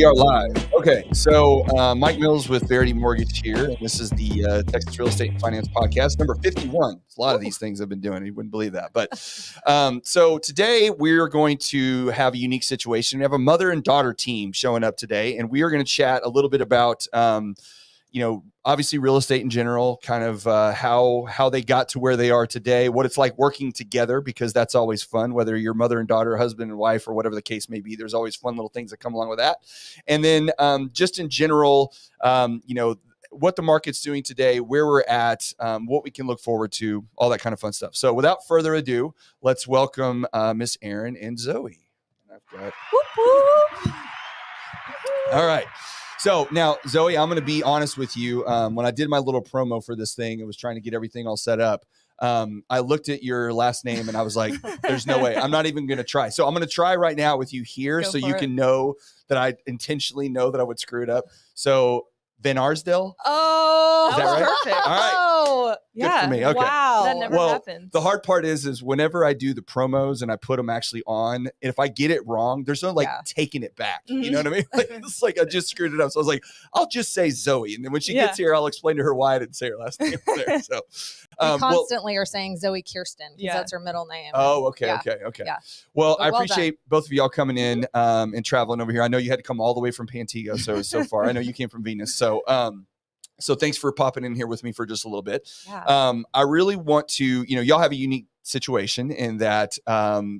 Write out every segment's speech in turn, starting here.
We are live. Okay, so Mike Mills with Verity Mortgage here. And this is the Texas Real Estate and Finance Podcast, number 51. A lot of these things I've been doing. You wouldn't believe that. But so today we're going to have a unique situation. We have a mother and daughter team showing up today, and we are going to chat a little bit about obviously real estate in general, kind of how they got to where they are today, what it's like working together, because that's always fun, whether you're mother and daughter, husband and wife, or whatever the case may be. There's always fun little things that come along with that. And then just in general, what the market's doing today, where we're at, what we can look forward to, all that kind of fun stuff. So without further ado, let's welcome Miss Erin and Zoe. I've got... All right. So now, Zoe, I'm going to be honest with you. When I did my little promo for this thing, I was trying to get everything all set up. I looked at your last name and I was like, there's no way. I'm not even going to try. So I'm going to try right now with you here so you can know that I intentionally know that I would screw it up. So Vanarsdel? Oh, is that right? Perfect. All right. Oh, Good for me. Okay. Wow. That never happens. The hard part is whenever I do the promos and I put them actually on, if I get it wrong, there's no taking it back. You know what I mean? It's like I just screwed it up. So I was like, I'll just say Zoe. And then when she gets here, I'll explain to her why I didn't say her last name there. So we constantly are saying Zoe Kirsten because that's her middle name. Oh, okay. Yeah. Well, I appreciate both of y'all coming in and traveling over here. I know you had to come all the way from Pantego so far. I know you came from Venus. So thanks for popping in here with me for just a little bit. Yeah. I really want to, y'all have a unique situation in that,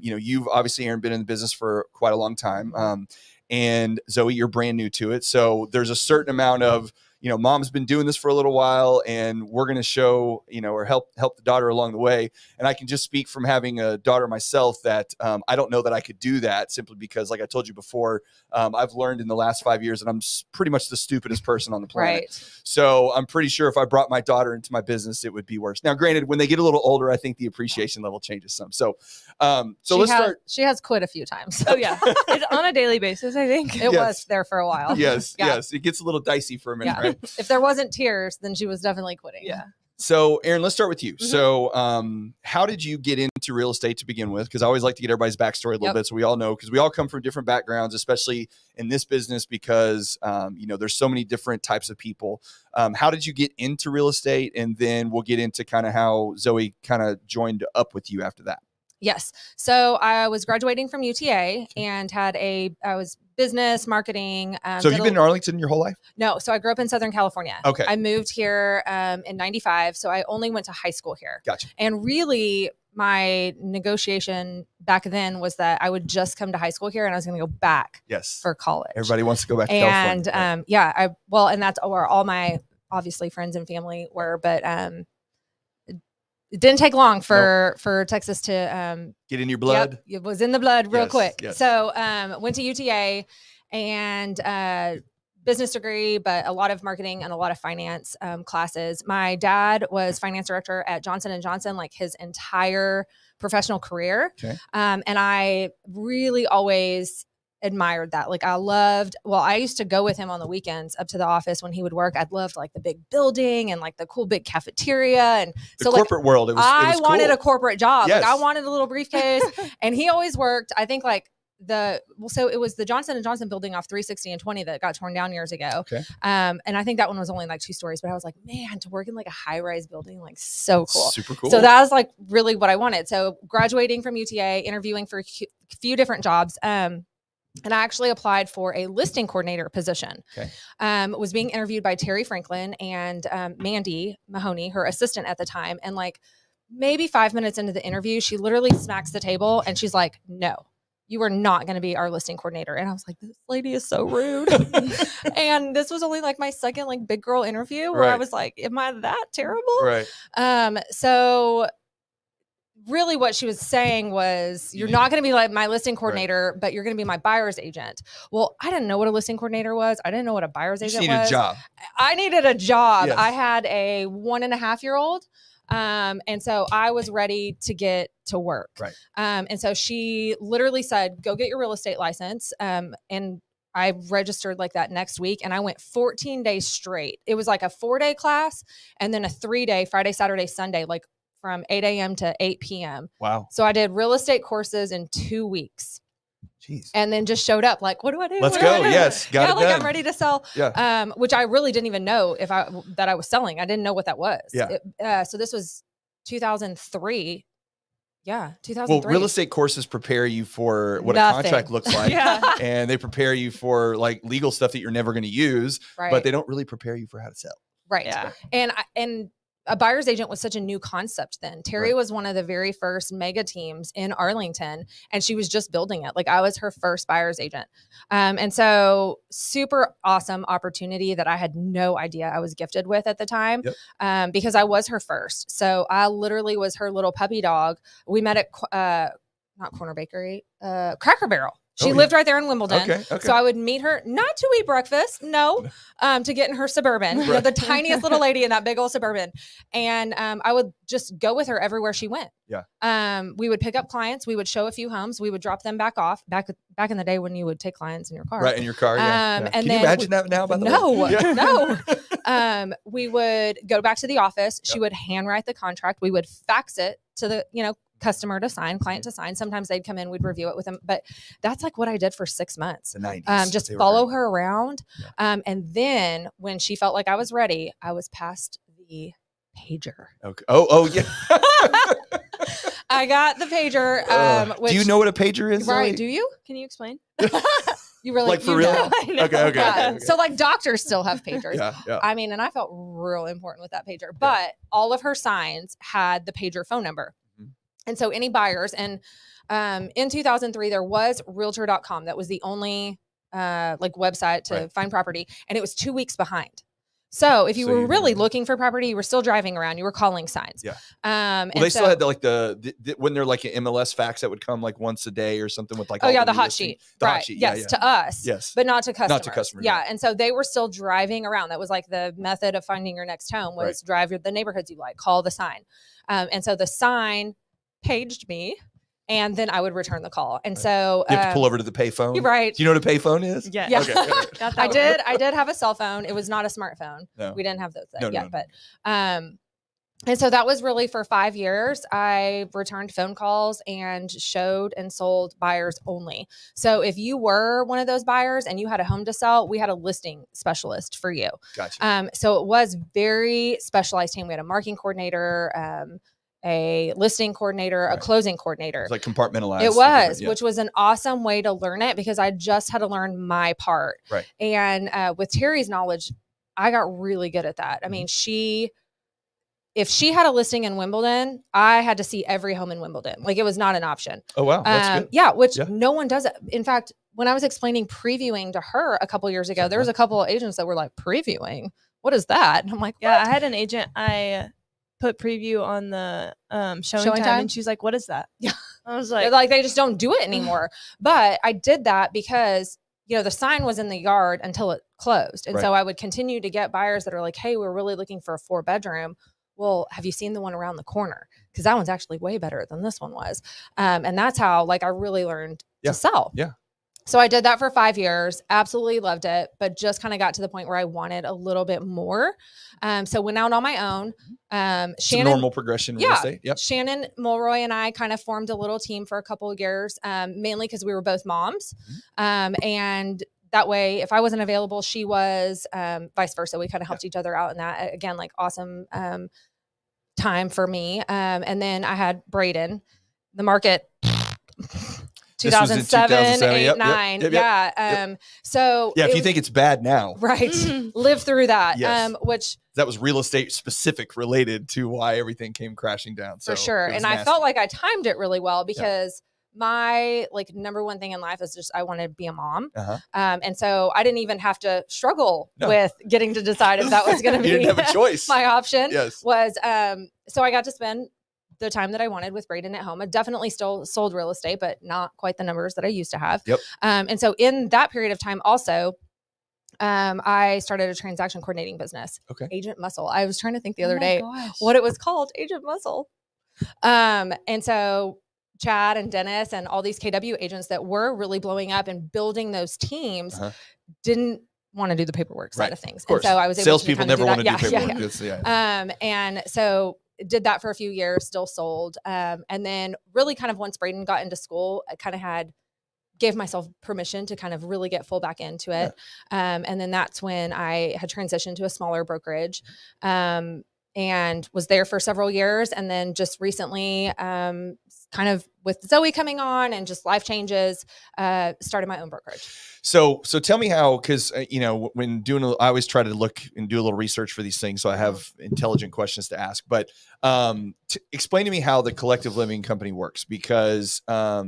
you've obviously, Erin, been in the business for quite a long time. And Zoe, you're brand new to it. So there's a certain amount of, mom's been doing this for a little while and we're going to show, or help the daughter along the way. And I can just speak from having a daughter myself that I don't know that I could do that simply because, like I told you before, I've learned in the last 5 years that I'm pretty much the stupidest person on the planet. Right. So I'm pretty sure if I brought my daughter into my business, it would be worse. Now, granted, when they get a little older, I think the appreciation level changes some. So let's start. She has quit a few times. Oh yeah. It's on a daily basis, I think. It was there for a while. Yes. It gets a little dicey for a minute, right? If there wasn't tears, then she was definitely quitting. Yeah. So, Erin, let's start with you. Mm-hmm. So, how did you get into real estate to begin with? Because I always like to get everybody's backstory a little bit so we all know, because we all come from different backgrounds, especially in this business, because, there's so many different types of people. How did you get into real estate? And then we'll get into kind of how Zoe kind of joined up with you after that. Yes. So I was graduating from UTA and I was business marketing. So have you been in Arlington your whole life? No. So I grew up in Southern California. Okay. I moved here in 95. So I only went to high school here. Gotcha. And really my negotiation back then was that I would just come to high school here and I was going to go back for college. Everybody wants to go back to California. And and that's where all my obviously friends and family were, but it didn't take long for Texas to get in your blood. Yep, it was in the blood real quick. Yes. So went to UTA and business degree, but a lot of marketing and a lot of finance classes. My dad was finance director at Johnson & Johnson, like his entire professional career. Okay. And I really always admired that. Like I used to go with him on the weekends up to the office when he would work. I loved like the big building and like the cool big cafeteria. And the corporate world, it was I wanted cool. a corporate job. Yes. Like I wanted a little briefcase and he always worked. I think so it was the Johnson & Johnson building off 360 and 20 that got torn down years ago. Okay. And I think that one was only like 2 stories, but I was like, man, to work in like a high rise building, like so cool. Super cool. So that was like really what I wanted. So graduating from UTA, interviewing for a few different jobs. And I actually applied for a listing coordinator position. Okay. Was being interviewed by Terry Franklin and Mandy Mahoney, her assistant at the time. And like maybe 5 minutes into the interview, she literally smacks the table and she's like, no, you are not going to be our listing coordinator. And I was like, this lady is so rude. And this was only like my second like big girl interview where I was like, am I that terrible? Right. So really what she was saying was, you're not going to be like my listing coordinator, but you're going to be my buyer's agent. Well, I didn't know what a listing coordinator was. I didn't know what a buyer's agent was. You needed a job. I needed a job. Yes. I had a 1.5-year-old. And so I was ready to get to work. Right. And so she literally said, go get your real estate license. And I registered like that next week and I went 14 days straight. It was like a 4-day class and then a 3-day Friday, Saturday, Sunday, like from 8 a.m. to 8 p.m. Wow. So I did real estate courses in 2 weeks. Jeez. And then just showed up like, what do I do? Let's What do I go. do? Yes. Got it like done. I'm ready to sell. Yeah. Which I really didn't even know that I was selling. I didn't know what that was. Yeah. So this was 2003. Yeah, 2003. Well, real estate courses prepare you for what Nothing. a contract looks like. Yeah. And they prepare you for like legal stuff that you're never going to use, Right. but they don't really prepare you for how to sell. Right. Yeah. And a buyer's agent was such a new concept then. Terry Right. was one of the very first mega teams in Arlington, and she was just building it. Like I was her first buyer's agent. And so super awesome opportunity that I had no idea I was gifted with at the time. Yep. Because I was her first. So I literally was her little puppy dog. We met at not Corner Bakery, Cracker Barrel. She lived right there in Wimbledon. Okay. So I would meet her, not to eat breakfast, no, to get in her Suburban, you know, the tiniest little lady in that big old Suburban. And I would just go with her everywhere she went. Yeah. We would pick up clients. We would show a few homes. We would drop them back off. Back in the day when you would take clients in your car. Right, in your car, yeah. And Can then you imagine that now, by the way? Yeah. No. We would go back to the office. She would handwrite the contract. We would fax it to the, customer to sign, client to sign. Sometimes they'd come in, we'd review it with them. But that's like what I did for 6 months. The 90s. Just follow her around. Yeah. And then when she felt like I was ready, I was past the pager. Okay. Oh, yeah. I got the pager. Do you know what a pager is? Right. Zoe? Do you? Can you explain? You really like for real? know. Okay. Yeah. So like doctors still have pagers. Yeah. I mean, and I felt real important with that pager, but all of her signs had the pager phone number. Mm-hmm. And so any buyers, and in 2003, there was realtor.com. That was the only website to find property. And it was 2 weeks behind. So if you were really looking for property, you were still driving around, you were calling signs. Yeah. Well, they still had the when they're like an MLS fax that would come like once a day or something with like, the hot sheet. The right. hot sheet. Yes. To us. Yes. But not to customers. Not to customers. Yeah. And so they were still driving around. That was like the method of finding your next home was drive the neighborhoods you like, call the sign. And so the sign paged me. And then I would return the call. And so you have to pull over to the payphone. You're right. Do you know what a payphone is? Yeah. Okay. I did have a cell phone. It was not a smartphone. No. We didn't have those yet. But and so that was really for 5 years. I returned phone calls and showed and sold buyers only. So if you were one of those buyers and you had a home to sell, we had a listing specialist for you. Gotcha. So it was very specialized team. We had a marketing coordinator, a listing coordinator, a closing coordinator. It's like compartmentalized. It was, which was an awesome way to learn it because I just had to learn my part. Right. And with Terry's knowledge, I got really good at that. I mean, if she had a listing in Wimbledon, I had to see every home in Wimbledon. Like it was not an option. Oh, wow. That's good. Yeah, which no one does it. In fact, when I was explaining previewing to her a couple years ago, there was a couple of agents that were like, previewing? What is that? And I'm like, what? Yeah, I had an agent. I put preview on the showing time, and she's like, what is that? Yeah. I was like, they just don't do it anymore. But I did that because the sign was in the yard until it closed. And so I would continue to get buyers that are like, hey, we're really looking for a 4-bedroom. Well, have you seen the one around the corner? Because that one's actually way better than this one was. And that's how I really learned to sell. Yeah. So I did that for 5 years, absolutely loved it, but just kind of got to the point where I wanted a little bit more. So went out on my own. Shannon, normal progression real estate. Yep. Shannon Mulroy and I kind of formed a little team for a couple of years, mainly because we were both moms. And that way, if I wasn't available, she was, vice versa. We kind of helped each other out in that. Again, like awesome time for me. And then I had Braden, the market. 2007, 8, 9. Yeah. So if you think it's bad now, right. Live through that. Yes. Which that was real estate specific related to why everything came crashing down. So for sure. And I felt like I timed it really well because my number one thing in life is just I wanted to be a mom. And so I didn't even have to struggle with getting to decide if that was going to be you didn't have a choice. My option was so I got to spend the time that I wanted with Braden at home. I definitely still sold real estate, but not quite the numbers that I used to have. Yep. And so in that period of time also, I started a transaction coordinating business. Okay. Agent Muscle. I was trying to think the other day what it was called. Agent Muscle. And so Chad and Dennis and all these KW agents that were really blowing up and building those teams didn't want to do the paperwork side of things. Of and so I was able salespeople to never want to do paperwork. And so did that for a few years, still sold. And then really kind of once Braden got into school, I kind of had gave myself permission to kind of really get full back into it. And then that's when I had transitioned to a smaller brokerage, and was there for several years. And then just recently, kind of with Zoe coming on and just life changes, started my own brokerage. So tell me how, because when I always try to look and do a little research for these things, so I have intelligent questions to ask. But explain to me how the collective living company works, because are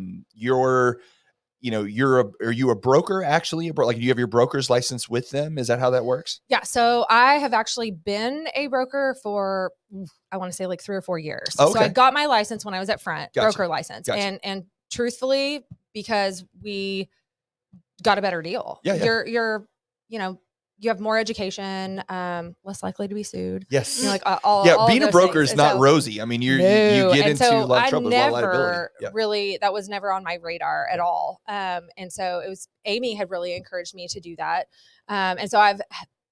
you a broker actually? Like, do you have your broker's license with them? Is that how that works? Yeah. So I have actually been a broker for, I want to say like 3 or 4 years. Okay. So I got my license when I was at Front, Gotcha. broker license. Gotcha. And truthfully, because we got a better deal. Yeah. You have more education, less likely to be sued. Yes. All being a broker is not rosy. I mean, you get into a lot of trouble with a lot of liability. Really, that was never on my radar at all. And so Amy had really encouraged me to do that. And so I've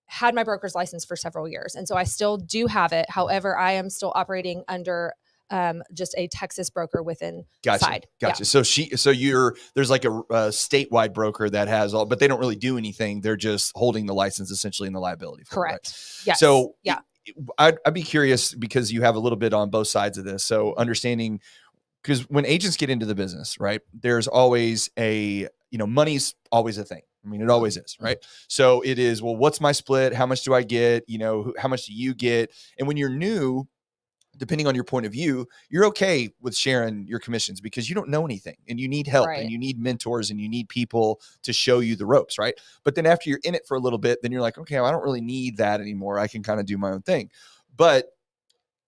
had my broker's license for several years. And so I still do have it. However, I am still operating under just a Texas broker within side. Gotcha. Yeah. So there's like a statewide broker that has all, but they don't really do anything. They're just holding the license essentially in the liability. Correct. Right? Yes. So yeah, I'd be curious, because you have a little bit on both sides of this. So understanding, because when agents get into the business, right, there's always money's always a thing. I mean, it always is, right? So it is, well, what's my split? How much do I get? How much do you get? And when you're new, depending on your point of view, you're okay with sharing your commissions because you don't know anything and you need help, and you need mentors and you need people to show you the ropes, right? But then after you're in it for a little bit, then you're like, okay, well, I don't really need that anymore. I can kind of do my own thing. But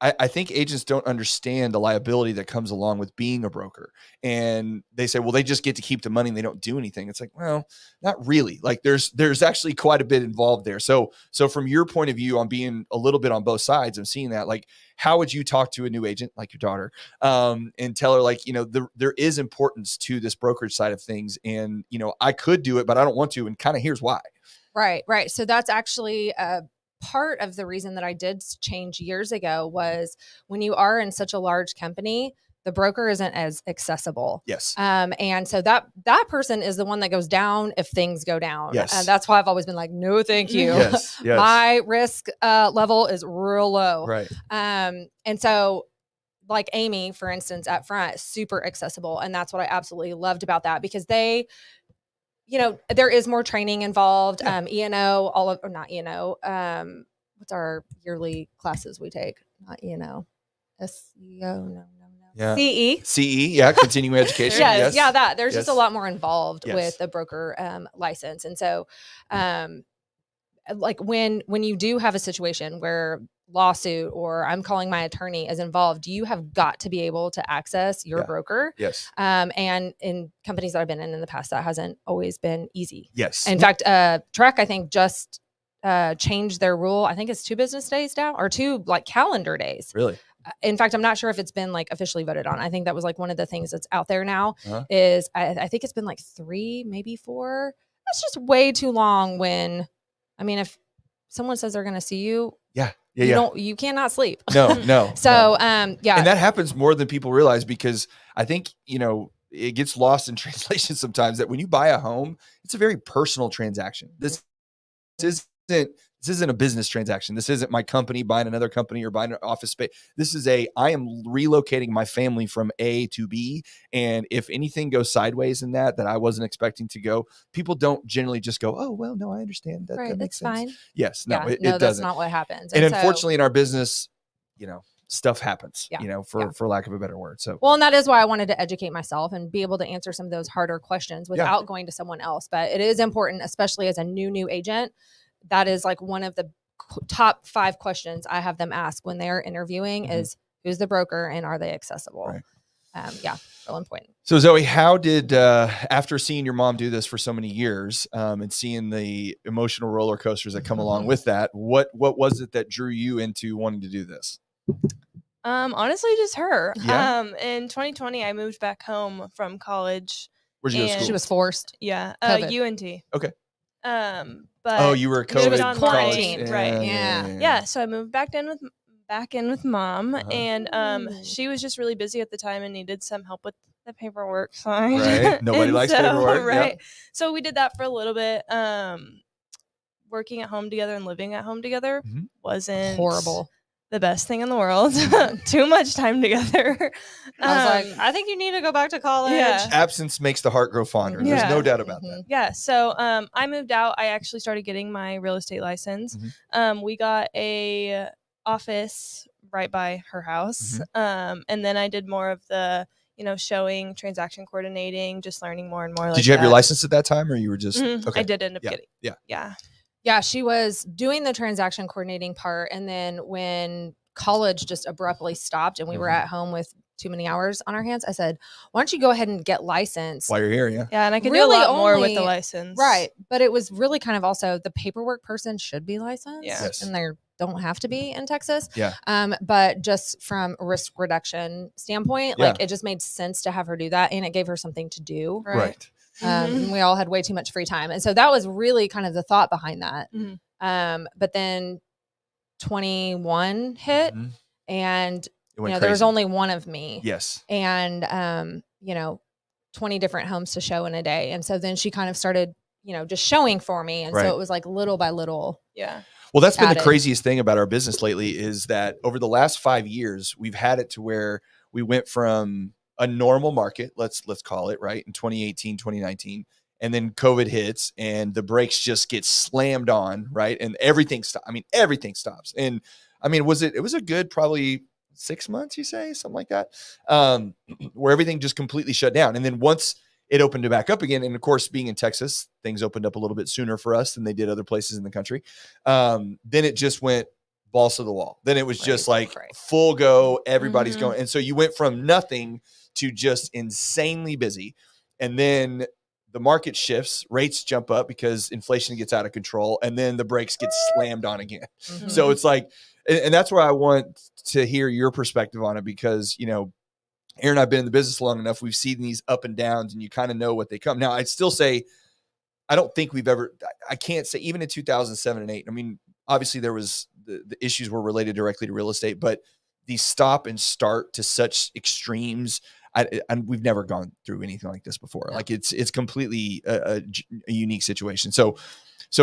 I think agents don't understand the liability that comes along with being a broker. And they say, well, they just get to keep the money and they don't do anything. It's like, well, not really. Like there's actually quite a bit involved there. So from your point of view on being a little bit on both sides of seeing that, like, how would you talk to a new agent like your daughter and tell her, like, there is importance to this brokerage side of things. And, I could do it, but I don't want to. And kind of here's why. Right. So that's actually part of the reason that I did change years ago was when you are in such a large company, the broker isn't as accessible. Yes. And so that person is the one that goes down if things go down. Yes. And that's why I've always been like, no, thank you. Yes. My risk level is real low. Right. And so like Amy, for instance, at Front, super accessible. And that's what I absolutely loved about that, because they, there is more training involved. Yeah. E&O, not E&O. What's our yearly classes we take? Not E&O. SEO, no. Yeah. CE. Yeah. Continuing education. Yes. Yeah. That there's just a lot more involved with the broker license. And so, like when you do have a situation where lawsuit or I'm calling my attorney is involved, you have got to be able to access your broker. Yes. And in companies that I've been in the past, that hasn't always been easy. Yes. In fact, Trek, I think, just changed their rule. I think it's 2 business days now, or 2 like calendar days. Really? In fact, I'm not sure if it's been like officially voted on. I think that was like one of the things that's out there now is I think it's been like 3, maybe 4. That's just way too long if someone says they're going to see you, you cannot sleep. No. So, and that happens more than people realize, because I think, it gets lost in translation sometimes that when you buy a home, it's a very personal transaction. This isn't a business transaction. This isn't my company buying another company or buying an office space. This is I am relocating my family from A to B. And if anything goes sideways in that I wasn't expecting to go, people don't generally just go, oh, well, no, I understand that. Right, that makes that's sense. fine. Yes. No, it that's doesn't. not what happens. And unfortunately in our business, stuff happens, for lack of a better word. So, well, and that is why I wanted to educate myself and be able to answer some of those harder questions without going to someone else. But it is important, especially as a new agent. That is like one of the top 5 questions I have them ask when they're interviewing is, who's the broker and are they accessible? Right. Real important. So Zoe, how did, after seeing your mom do this for so many years and seeing the emotional roller coasters that come along with that, what was it that drew you into wanting to do this? Honestly, just her. Yeah. In 2020, I moved back home from college. Where'd you go to school? She was forced. Yeah. UNT. Okay. But you were it was COVID quarantine, right? Yeah. So I moved back in with mom, and she was just really busy at the time and needed some help with the paperwork side. Right. Nobody likes paperwork. Right. Yep. So we did that for a little bit. Working at home together and living at home together wasn't horrible. The best thing in the world. Too much time together. I was like, I think you need to go back to college. Yeah. Absence makes the heart grow fonder. There's no doubt about that. Yeah. So I moved out. I actually started getting my real estate license. We got a office right by her house. And then I did more of the, showing, transaction coordinating, just learning more and more. Did you have your license at that time, or you were just okay? I did end up getting. Yeah, she was doing the transaction coordinating part. And then when college just abruptly stopped and we were at home with too many hours on our hands, I said, why don't you go ahead and get licensed? While you're here, yeah. Yeah, and I can really do a lot more with the license. Right. But it was really kind of also the paperwork person should be licensed. Yeah. Yes. And they don't have to be in Texas. Yeah. But just from a risk reduction standpoint, like it just made sense to have her do that. And it gave her something to do. Right. And we all had way too much free time. And so that was really kind of the thought behind that. But then 21 hit and there was only one of me. Yes. And 20 different homes to show in a day. And so then she kind of started, just showing for me. And so it was like little by little. Yeah. Well, that's been the craziest thing about our business lately is that over the last 5 years, we've had it to where we went from a normal market, let's call it, right, in 2018, 2019, and then COVID hits and the brakes just get slammed on, right, and everything stops. I mean, everything stops. And I mean, it was a good probably 6 months, you say, something like that, where everything just completely shut down. And then once it opened it back up again, and of course, being in Texas, things opened up a little bit sooner for us than they did other places in the country. Then it just went balls to the wall. Then it was just like full go, everybody's going. And so you went from nothing to just insanely busy. And then the market shifts, rates jump up because inflation gets out of control, and then the brakes get slammed on again. So it's like, and that's where I want to hear your perspective on it, because, Erin and I've been in the business long enough. We've seen these up and downs, and you kind of know what they come. Now, I'd still say, I don't think I can't say, even in 2007 and 8, I mean, obviously there was the issues were related directly to real estate, but the stop and start to such extremes, and we've never gone through anything like this before. Yeah. Like it's completely a unique situation. So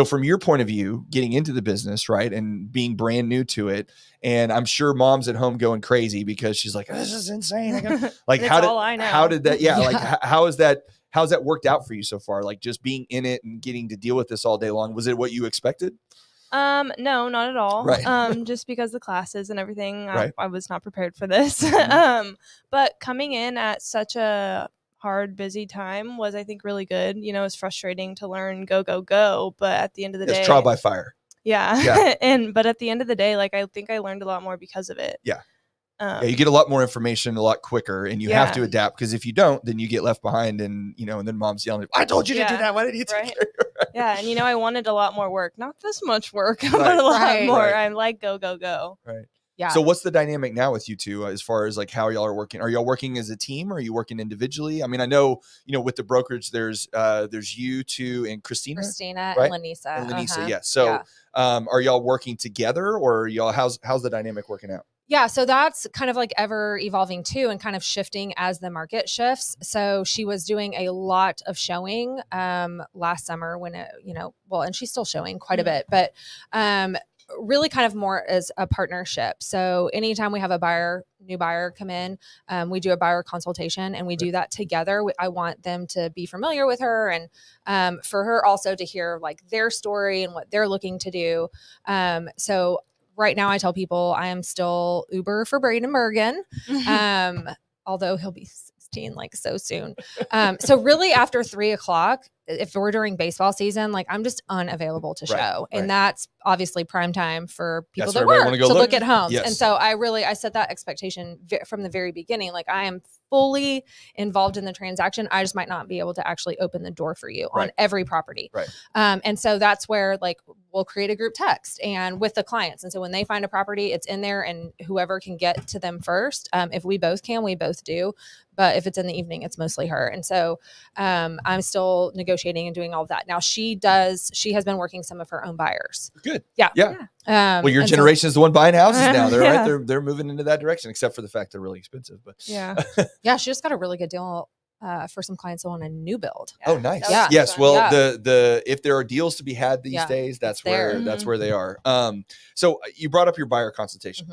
from your point of view, getting into the business, right, and being brand new to it, and I'm sure mom's at home going crazy because she's like, this is insane. Like how did that? Yeah. Like how's that worked out for you so far? Like just being in it and getting to deal with this all day long. Was it what you expected? No, not at all. Right. Just because the classes and everything, right. I was not prepared for this. But coming in at such a hard, busy time was, I think, really good. It's frustrating to learn go, but at the end of the day, it's trial by fire. Yeah. But at the end of the day, like, I think I learned a lot more because of it. Yeah. You get a lot more information a lot quicker, and you have to adapt, because if you don't, then you get left behind, and and then mom's yelling, I told you to do that. Why didn't you take care of it? Yeah. And I wanted a lot more work, not this much work, but a lot more. Right. I'm like, go. Right. Yeah. So what's the dynamic now with you two as far as like how y'all are working? Are y'all working as a team, or are you working individually? I mean, I know, with the brokerage, there's you two and Christina, right? And Lanisa. Yeah. So, are y'all working together, or how's the dynamic working out? Yeah. So that's kind of like ever evolving too, and kind of shifting as the market shifts. So she was doing a lot of showing, last summer when and she's still showing quite a bit, but, really kind of more as a partnership. So anytime we have a new buyer come in, we do a buyer consultation, and we do that together. I want them to be familiar with her, and for her also to hear like their story and what they're looking to do. So right now I tell people I am still Uber for Bergin, although he'll be 16 like so soon. So really after 3:00, if we're during baseball season, like I'm just unavailable to show. And that's obviously prime time for people that work to look at homes. Yes. And so I set that expectation from the very beginning. Like I am fully involved in the transaction. I just might not be able to actually open the door for you on every property. Right. And so that's where like we'll create a group text and with the clients. And so when they find a property, it's in there, and whoever can get to them first. If we both can, we both do. but if it's in the evening, it's mostly her. And so I'm still negotiating and doing all of that. Now she has been working some of her own buyers. Good. Yeah. Well, your generation is the one buying houses now. They're right. They're moving into that direction, except for the fact they're really expensive. But yeah, she just got a really good deal for some clients on a new build. Oh, nice. Yeah. Yes. Well, the if there are deals to be had these days, that's where they are. So you brought up your buyer consultation.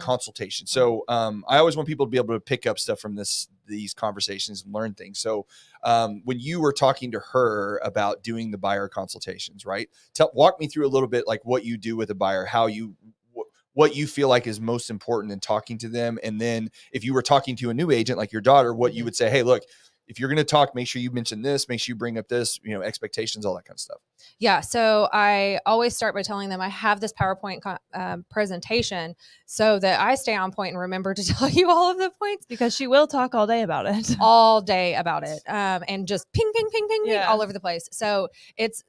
So I always want people to be able to pick up stuff from these conversations and learn things. So when you were talking to her about doing the buyer consultations, right? Walk me through a little bit like what you do with a buyer, what you feel like is most important in talking to them. And then if you were talking to a new agent like your daughter, what you would say, hey, look, if you're going to talk, make sure you mention this, make sure you bring up this, expectations, all that kind of stuff. Yeah. So I always start by telling them I have this PowerPoint presentation so that I stay on point and remember to tell you all of the points, because she will talk all day about it. And just ping, ping, ping, ping, ping all over the place. So it's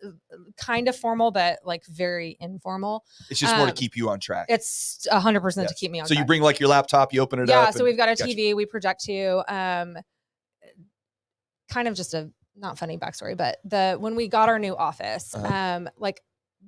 kind of formal, but like very informal. It's just more to keep you on track. It's 100% to keep me on track. So you bring like your laptop, you open it up. Yeah. So we've got a TV, we project to, kind of just a not funny backstory, but when we got our new office, like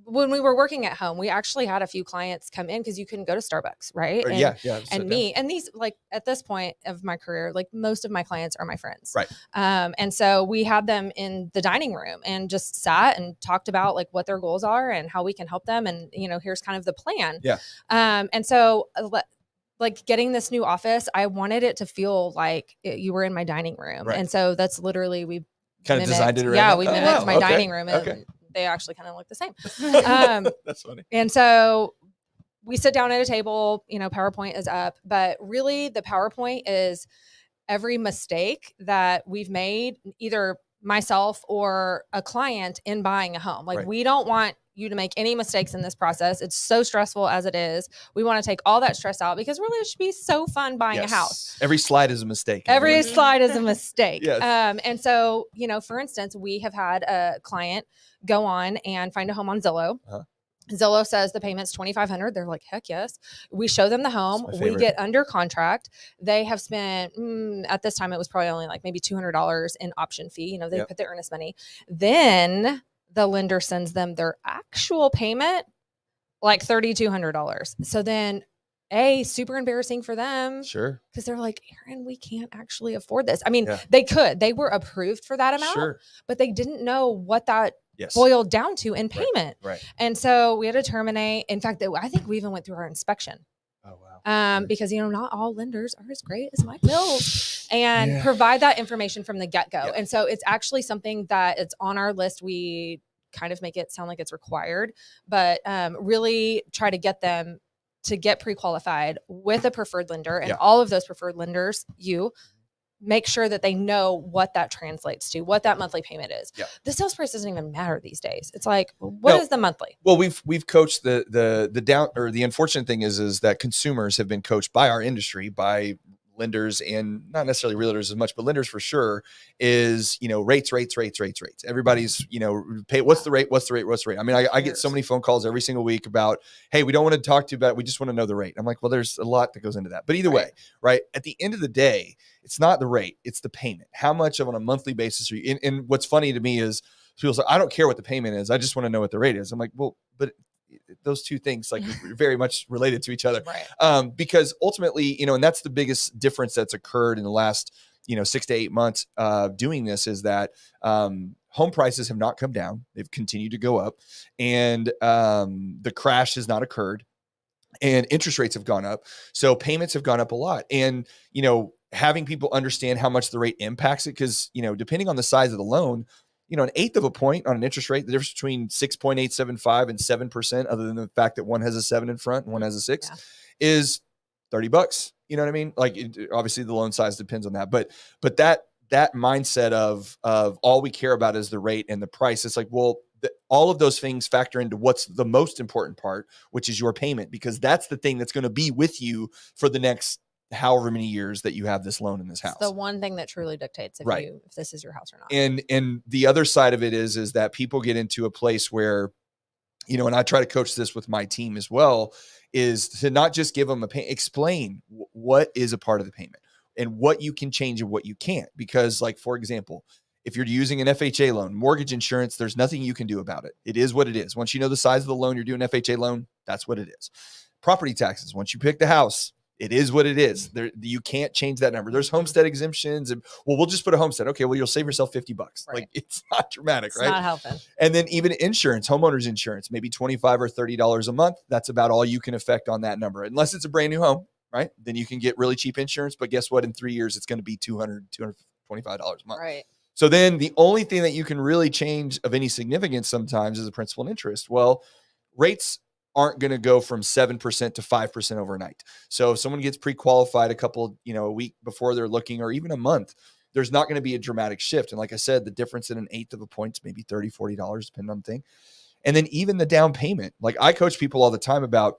when we were working at home, we actually had a few clients come in because you couldn't go to Starbucks, right? And these, like at this point of my career, like most of my clients are my friends. Right. And so we had them in the dining room and just sat and talked about like what their goals are and how we can help them. And, here's kind of the plan. Yeah. And so like getting this new office, I wanted it to feel like you were in my dining room. Right. And so that's literally, we kind of designed it around. Yeah, we mimicked my dining room, and they actually kind of look the same. That's funny. And so we sit down at a table, PowerPoint is up, but really the PowerPoint is every mistake that we've made, either myself or a client in buying a home. Like we don't want you to make any mistakes in this process. It's so stressful as it is. We want to take all that stress out because really it should be so fun buying a house. Every slide is a mistake. Every slide is a mistake. Yes. And so, for instance, we have had a client go on and find a home on Zillow. Zillow says the payment's $2,500. They're like, heck yes. We show them the home. We get under contract. They have spent, at this time, it was probably only like maybe $200 in option fee. They put their earnest money. Then the lender sends them their actual payment, like $3,200. So then super embarrassing for them. Sure. Because they're like, Erin, we can't actually afford this. I mean, they were approved for that amount, but they didn't know what that boiled down to in payment. Right. And so we had to terminate. In fact, I think we even went through our inspection. Oh, wow. Because, not all lenders are as great as Mike Mills and provide that information from the get-go. Yeah. And so it's actually something that it's on our list. We kind of make it sound like it's required, but really try to get them to get pre-qualified with a preferred lender, and all of those preferred lenders, make sure that they know what that translates to, what that monthly payment is. Yeah. The sales price doesn't even matter these days. It's like, what is the monthly? Well, we've coached the down, or the unfortunate thing is that consumers have been coached by our industry, by lenders, and not necessarily realtors as much, but lenders for sure, is, rates. Everybody's, pay. What's the rate? I mean, I get so many phone calls every single week about, hey, we don't want to talk to you about it. We just want to know the rate. I'm like, well, there's a lot that goes into that, but either way, right? At the end of the day, it's not the rate, it's the payment. How much on a monthly basis are you, and what's funny to me is people say, I don't care what the payment is. I just want to know what the rate is. I'm like, well, but those two things like very much related to each other. Right. Because ultimately, and that's the biggest difference that's occurred in the last, 6 to 8 months doing this, is that home prices have not come down. They've continued to go up, and the crash has not occurred, and interest rates have gone up. So payments have gone up a lot. And, having people understand how much the rate impacts it, because, depending on the size of the loan, an eighth of a point on an interest rate, the difference between 6.875 and 7%, other than the fact that one has a 7 in front and one has a 6, is $30. You know what I mean? Like, obviously the loan size depends on that, but that mindset of all we care about is the rate and the price. It's like, well, all of those things factor into what's the most important part, which is your payment, because that's the thing that's going to be with you for the next however many years that you have this loan in this house. It's the one thing that truly dictates if this is your house or not. And the other side of it is that people get into a place where, and I try to coach this with my team as well, is to not just give them explain what is a part of the payment. and what you can change and what you can't. Because like, for example, if you're using an FHA loan, mortgage insurance, there's nothing you can do about it. It is what it is. Once you know the size of the loan, you're doing an FHA loan, that's what it is. Property taxes, once you pick the house, it is what it is. You can't change that number. There's homestead exemptions, and we'll just put a homestead. Okay, well, you'll save yourself $50. Right. Like, it's not dramatic, right? It's not helping. And then even insurance, homeowners insurance, maybe $25 or $30 a month. That's about all you can affect on that number, unless it's a brand new home, right? Then you can get really cheap insurance. But guess what? In 3 years, it's going to be $225 a month. Right. So then the only thing that you can really change of any significance sometimes is the principal and interest. Well, rates aren't going to go from 7% to 5% overnight. So if someone gets pre-qualified a week before they're looking, or even a month, there's not going to be a dramatic shift. And like I said, the difference in an eighth of a point is maybe $30, $40, depending on the thing. And then even the down payment, like I coach people all the time about,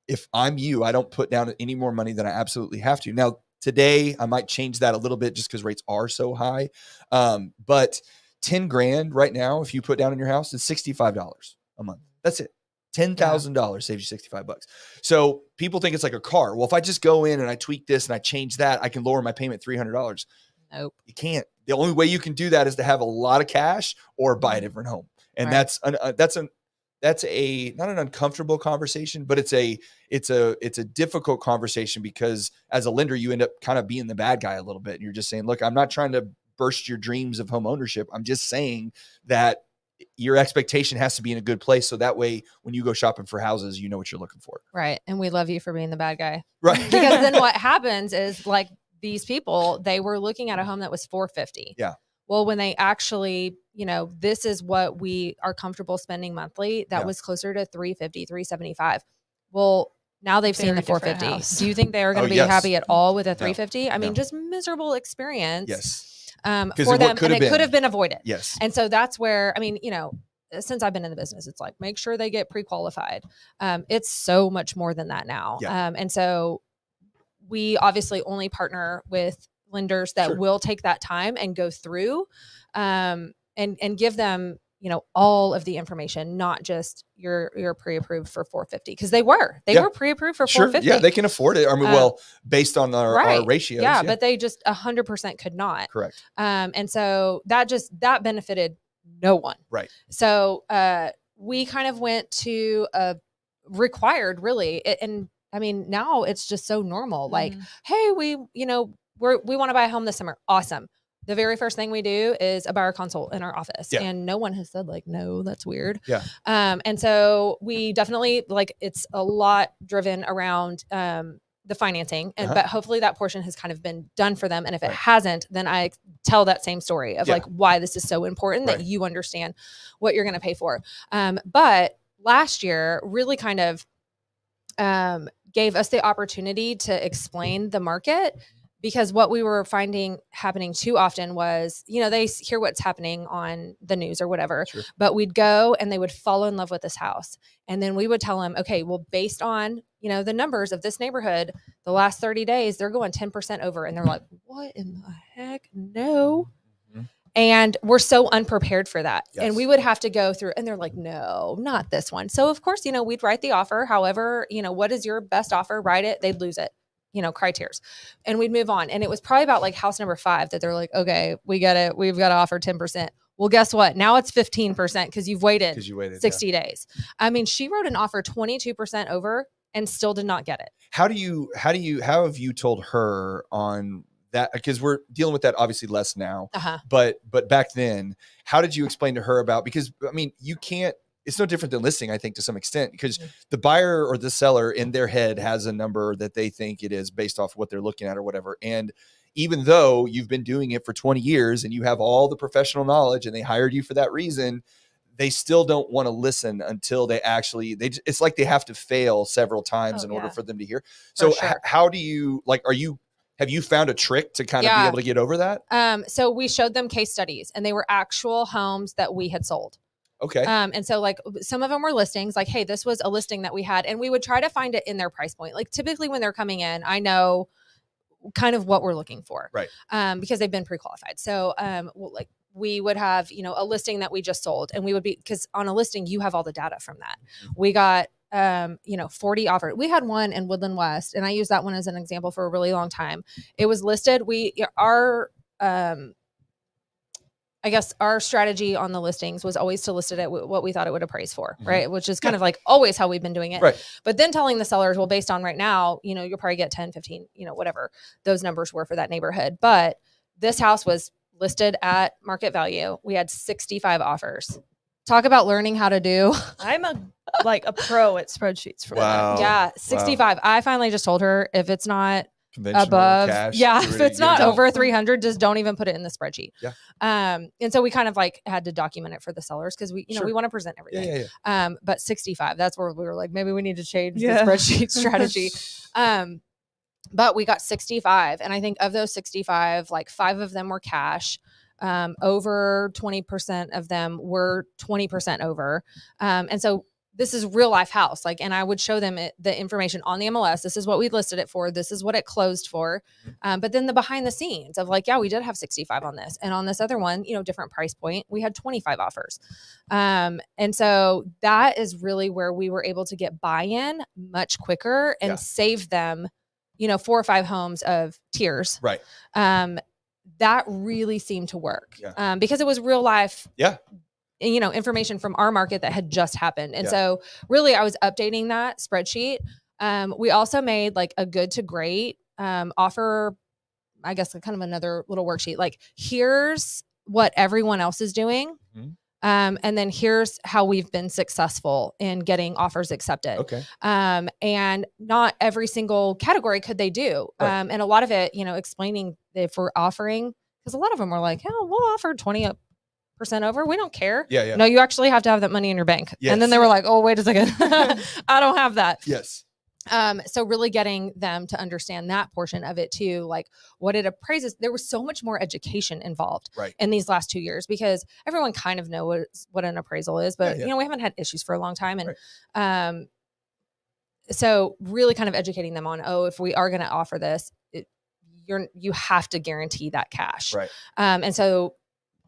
if I'm you, I don't put down any more money than I absolutely have to. Now, today, I might change that a little bit just because rates are so high. But 10 grand right now, if you put down in your house, it's $65 a month. That's it. $10,000 saves you $65. So people think it's like a car. Well, if I just go in and I tweak this and I change that, I can lower my payment $300. Nope. You can't. The only way you can do that is to have a lot of cash or buy a different home. And that's not an uncomfortable conversation, but it's a difficult conversation, because as a lender, you end up kind of being the bad guy a little bit. And you're just saying, look, I'm not trying to burst your dreams of home ownership. I'm just saying that your expectation has to be in a good place. So that way, when you go shopping for houses, you know what you're looking for. Right. And we love you for being the bad guy. Right. Because then what happens is, like, these people, they were looking at a home that was $450. Yeah. Well, when they actually, this is what we are comfortable spending monthly, that was closer to $350, $375. Well, now they've seen the $450. Do you think they are going to be happy at all with a $350? I mean, just miserable experience. Yes. For them, and it could have been avoided. Yes. And so that's where, since I've been in the business, it's like, make sure they get pre-qualified. It's so much more than that now. Yeah. And so we obviously only partner with lenders that will take that time and go through, and give them, all of the information, not just you're pre-approved for $450, because they were pre-approved for $450. Yeah, they can afford it. I mean, based on our ratios. Yeah, but they just 100% could not. Correct. And so that benefited no one. Right. So we kind of went to a required, really. And I mean, now it's just so normal. Like, hey, we want to buy a home this summer. Awesome. The very first thing we do is a buyer consult in our office. Yeah. And no one has said, like, no, that's weird. Yeah. And so we definitely, like, it's a lot driven around the financing, but hopefully that portion has kind of been done for them. And if it hasn't, then I tell that same story of like why this is so important that you understand what you're going to pay for. But last year really kind of gave us the opportunity to explain the market, because what we were finding happening too often was, they hear what's happening on the news or whatever, but we'd go and they would fall in love with this house. And then we would tell them, okay, well, based on, the numbers of this neighborhood, the last 30 days, they're going 10% over. And they're like, what in the heck? No. And we're so unprepared for that. Yes. And we would have to go through, and they're like, no, not this one. So of course, we'd write the offer. However, what is your best offer? Write it. They'd lose it. Cry tears, and we'd move on. And it was probably about like house number 5 that they're like, okay, we get it. We've got to offer 10%. Well, guess what? Now it's 15% because you've waited 60 days. I mean, she wrote an offer 22% over and still did not get it. How have you told her on that? Because we're dealing with that obviously less now, but back then, how did you explain to her about, because I mean, you can't, it's no different than listing, I think, to some extent, because the buyer or the seller in their head has a number that they think it is based off what they're looking at or whatever. And even though you've been doing it for 20 years and you have all the professional knowledge and they hired you for that reason, they still don't want to listen until they actually, it's like they have to fail several times in order for them to hear. So how do you, like, have you found a trick to kind of be able to get over that? So we showed them case studies, and they were actual homes that we had sold. Okay. And so like some of them were listings, like, hey, this was a listing that we had, and we would try to find it in their price point. Like typically when they're coming in, I know kind of what we're looking for, right? Because they've been pre-qualified. So like we would have, a listing that we just sold, and we would be, because on a listing, you have all the data from that. We got you know, 40 offers. We had one in Woodland West, and I use that one as an example for a really long time. It was listed. I guess our strategy on the listings was always to list it at what we thought it would appraise for, right? Which is kind of like always how we've been doing it. Right. But then telling the sellers, well, based on right now, you know, you'll probably get 10, 15, you know, whatever those numbers were for that neighborhood. But this house was listed at market value. We had 65 offers. Talk about learning how to do. I'm a pro at spreadsheets for that. Yeah, 65. Wow. I finally just told her if it's not above cash, if it's not over 300, just don't even put it in the spreadsheet. And so we kind of like had to document it for the sellers because we, you know, we want to present everything. But 65, that's where we were like, maybe we need to change the spreadsheet strategy. But we got 65, and I think of those 65, like 5 of them were cash. Over 20% of them were 20% over. And so this is real life house. Like, and I would show them the information on the MLS. This is what we listed it for. This is what it closed for. But then the behind the scenes of like, yeah, we did have 65 on this. And on this other one, you know, different price point, we had 25 offers. And so that is really where we were able to get buy-in much quicker and save them, you know, 4 or 5 homes of tears. Right. That really seemed to work because it was real life. You know, information from our market that had just happened. And so really I was updating that spreadsheet. We also made like a good to great offer, I guess kind of another little worksheet. Like here's what everyone else is doing. And then here's how we've been successful in getting offers accepted. Okay. And not every single category could they do. And a lot of it, you know, explaining if we're offering, because a lot of them were like, oh, we'll offer 20% over. We don't care. No, you actually have to have that money in your bank. And then they were like, oh, wait a second. I don't have that. So really getting them to understand that portion of it too, like what it appraises. There was so much more education involved in these last 2 years because everyone kind of knows what an appraisal is, but you know, we haven't had issues for a long time. And so really kind of educating them on, oh, if we are going to offer this, you have to guarantee that cash. And so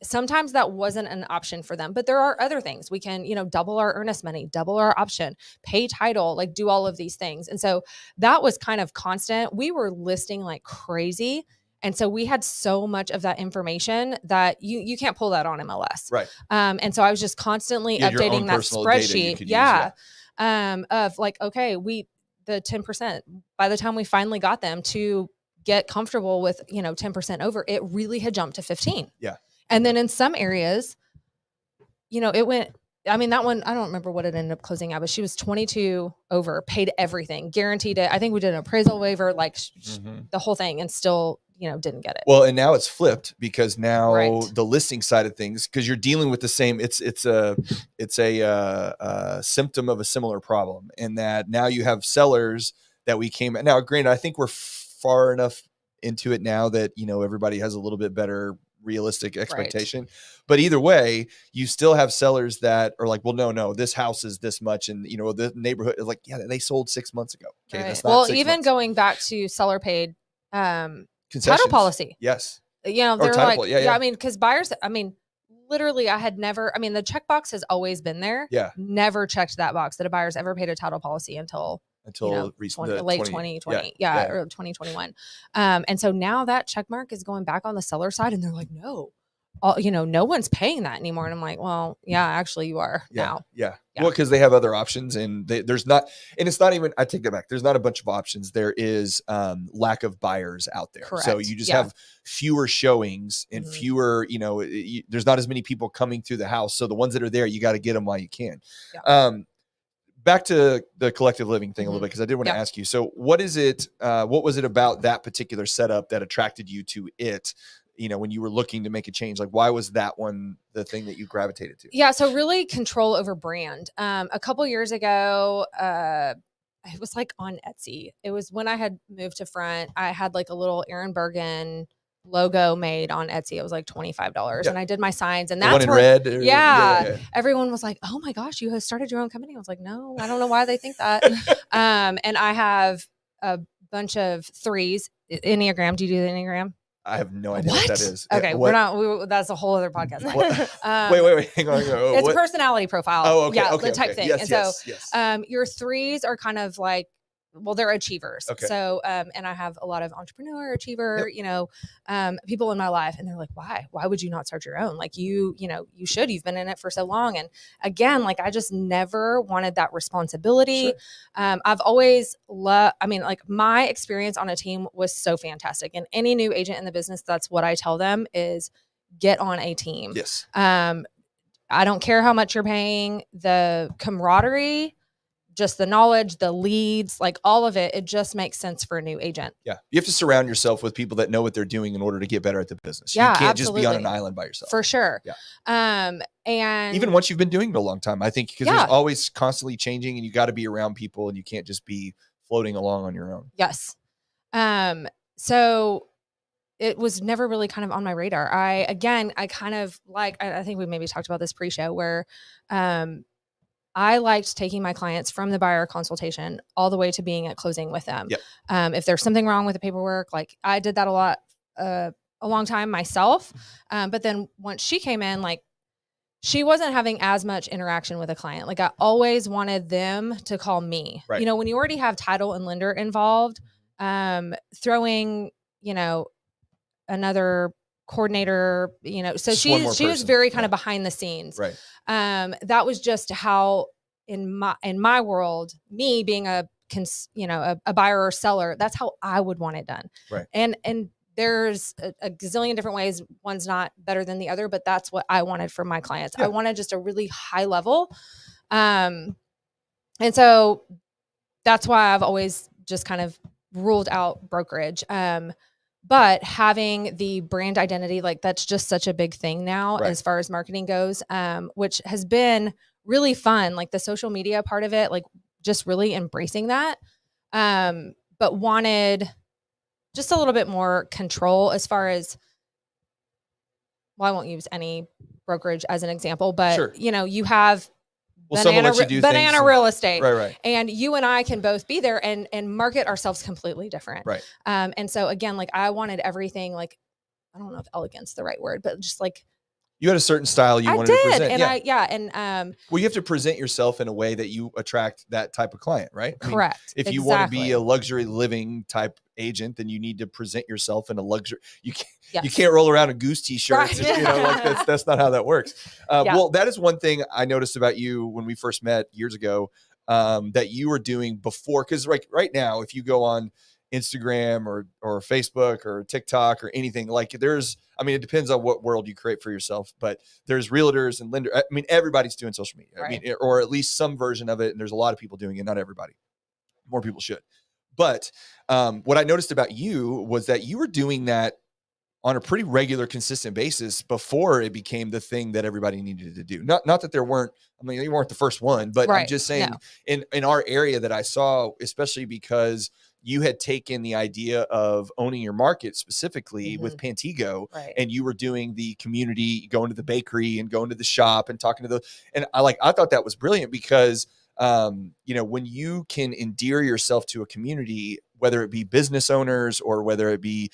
sometimes that wasn't an option for them, but there are other things we can, you know, double our earnest money, double our option, pay title, like do all of these things. And so that was kind of constant. We were listing like crazy. And so we had so much of that information that you can't pull that on MLS. And so I was just constantly updating that spreadsheet. Of like, okay, the 10%, by the time we finally got them to get comfortable with, you know, 10% over, it really had jumped to 15. And then in some areas, you know, it went, I mean, that one, I don't remember what it ended up closing out, but she was 22 over, paid everything, guaranteed it. I think we did an appraisal waiver, like the whole thing, and still, you know, didn't get it. Well, and now it's flipped because now the listing side of things, because you're dealing with the same, it's a symptom of a similar problem, in that now you have sellers that now, granted, I think we're far enough into it now that, you know, everybody has a little bit better realistic expectation, but either way, you still have sellers that are like, well, no, this house is this much, and you know, the neighborhood is like, yeah, they sold 6 months ago. Okay, that's not well, 6 even months. Going back to seller paid title policy. You know, they're like, I mean, because buyers, I mean, literally, I had never, I mean, the checkbox has always been there. Never checked that box that a buyer's ever paid a title policy until you know, late 2020 or 2021. And so now that check mark is going back on the seller side, and they're like, no, you know, no one's paying that anymore. And I'm like, well, yeah, actually you are now. Well, because they have other options, and there's not, and it's not even, I take that back. There's not a bunch of options. There is lack of buyers out there. So you just have fewer showings and fewer, you know, there's not as many people coming through the house. So the ones that are there, you got to get them while you can. Back to the collective living thing a little bit, because I did want to ask you. So what is it, what was it about that particular setup that attracted you to it? You know, when you were looking to make a change, like why was that one the thing that you gravitated to? Yeah. So really control over brand. A couple years ago, it was like on Etsy. It was when I had moved to Front, I had like a little Erin Bergin logo made on Etsy. It was like $25. And I did my signs, and that's one in red. Everyone was like, oh my gosh, you have started your own company. I was like, no, I don't know why they think that. And I have a bunch of 3s. Enneagram. Do you do the Enneagram? I have no idea what that is. Okay, that's a whole other podcast. Wait, hang on. It's a personality profile. Oh, okay. Yeah, Okay, the type okay. thing. Yes, and so, your 3s are kind of like, well, they're achievers. Okay. So, and I have a lot of entrepreneur, achiever, people in my life, and they're like, why would you not start your own? Like you should, you've been in it for so long. And again, like I just never wanted that responsibility. Sure. I've always my experience on a team was so fantastic. And any new agent in the business, that's what I tell them is get on a team. Yes. I don't care how much you're paying, the camaraderie, just the knowledge, the leads, like all of it, it just makes sense for a new agent. Yeah. You have to surround yourself with people that know what they're doing in order to get better at the business. Yeah, you can't absolutely. just be on an island by yourself. For sure. Yeah. And even once you've been doing it a long time, I think, because there's always constantly changing and you got to be around people and you can't just be floating along on your own. Yes. So it was never really kind of on my radar. I kind of like, I think we maybe talked about this pre-show where, I liked taking my clients from the buyer consultation all the way to being at closing with them. Yep. If there's something wrong with the paperwork, like I did that a lot, a long time myself. But then once she came in, like she wasn't having as much interaction with a client. Like I always wanted them to call me. Right. When you already have title and lender involved, throwing, another coordinator, so she was very kind of behind the scenes. Right. That was just how in my world, me being a buyer or seller, that's how I would want it done. Right. And there's a gazillion different ways. One's not better than the other, but that's what I wanted for my clients. Yeah. I wanted just a really high level. And so that's why I've always just kind of ruled out brokerage. But having the brand identity, like that's just such a big thing now as far as marketing goes, which has been really fun. Like the social media part of it, like just really embracing that. But wanted just a little bit more control as far as, well, I won't use any brokerage as an example, but sure. You have banana real estate. Right. And you and I can both be there and market ourselves completely different. Right. And so again, like I wanted everything, like, I don't know if elegance is the right word, but just like, you had a certain style you wanted to present. And well, you have to present yourself in a way that you attract that type of client, right? Correct. If you want to be a luxury living type agent, then you need to present yourself in a luxury. You can't roll around in Goose t-shirts. Right. That's not how that works. Well, that is one thing I noticed about you when we first met years ago, that you were doing before. Because right now, if you go on Instagram or Facebook or TikTok or anything, like it depends on what world you create for yourself, but there's realtors and lenders. Everybody's doing social media, right. Or at least some version of it. And there's a lot of people doing it. Not everybody, more people should. But what I noticed about you was that you were doing that on a pretty regular, consistent basis before it became the thing that everybody needed to do. Not that there weren't, you weren't the first one, but I'm just saying in our area that I saw, especially because you had taken the idea of owning your market specifically with Pantego, and you were doing the community, going to the bakery and going to the shop and talking to the, and I thought that was brilliant because, when you can endear yourself to a community, whether it be business owners or whether it be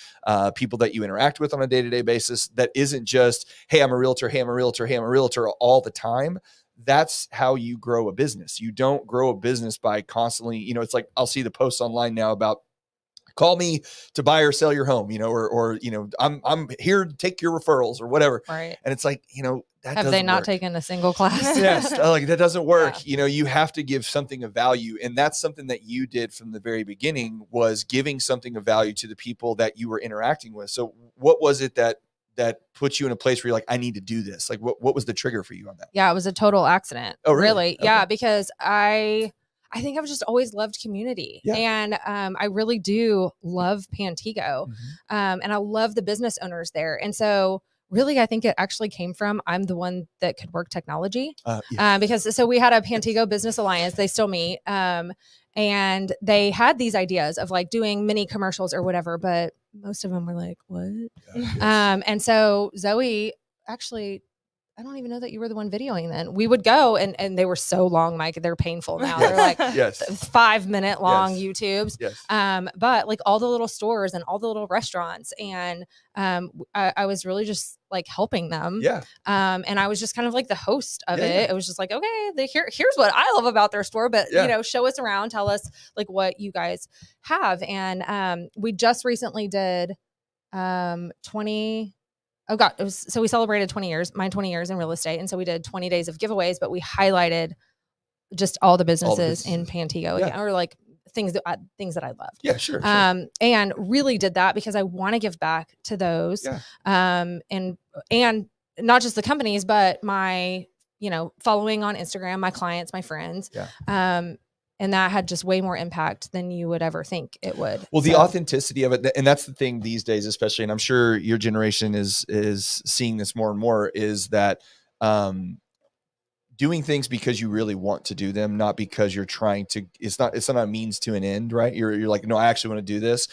people that you interact with on a day-to-day basis, that isn't just, hey, I'm a realtor, hey, I'm a realtor, hey, I'm a realtor all the time. That's how you grow a business. You don't grow a business by constantly, it's like, I'll see the posts online now about call me to buy or sell your home, or I'm here to take your referrals or whatever. Right. And it's like, that have they not work. Taken a single class? Yes. Like that doesn't work. Yeah. You have to give something of value. And that's something that you did from the very beginning, was giving something of value to the people that you were interacting with. So what was it that puts you in a place where you're like, I need to do this? Like what was the trigger for you on that? Yeah, it was a total accident. Oh, really? Okay. Yeah. Because I think I've just always loved community, and I really do love Pantego, and I love the business owners there. And so really, I think it actually came from, I'm the one that could work technology, because so we had a Pantego Business Alliance, they still meet, and they had these ideas of like doing mini commercials or whatever, but most of them were like, what? And so Zoe actually, I don't even know that you were the one videoing then. We would go and they were so long, Mike. They're painful now. They're like 5-minute long YouTubes. But like all the little stores and all the little restaurants. And I was really just like helping them. And I was just kind of like the host of it. It was just like, okay, here's what I love about their store, but you know, show us around, tell us like what you guys have. And we just recently did 20. Oh God. So we celebrated 20 years, mine 20 years in real estate. And so we did 20 days of giveaways, but we highlighted just all the businesses in Pantego again, or like things that I love. Yeah, sure. And really did that because I want to give back to those. And not just the companies, but my, you know, following on Instagram, my clients, my friends. And that had just way more impact than you would ever think it would. Well, the authenticity of it, and that's the thing these days, especially, and I'm sure your generation is seeing this more and more, is that doing things because you really want to do them, not because you're trying to, it's not a means to an end, right? You're like, no, I actually want to do this,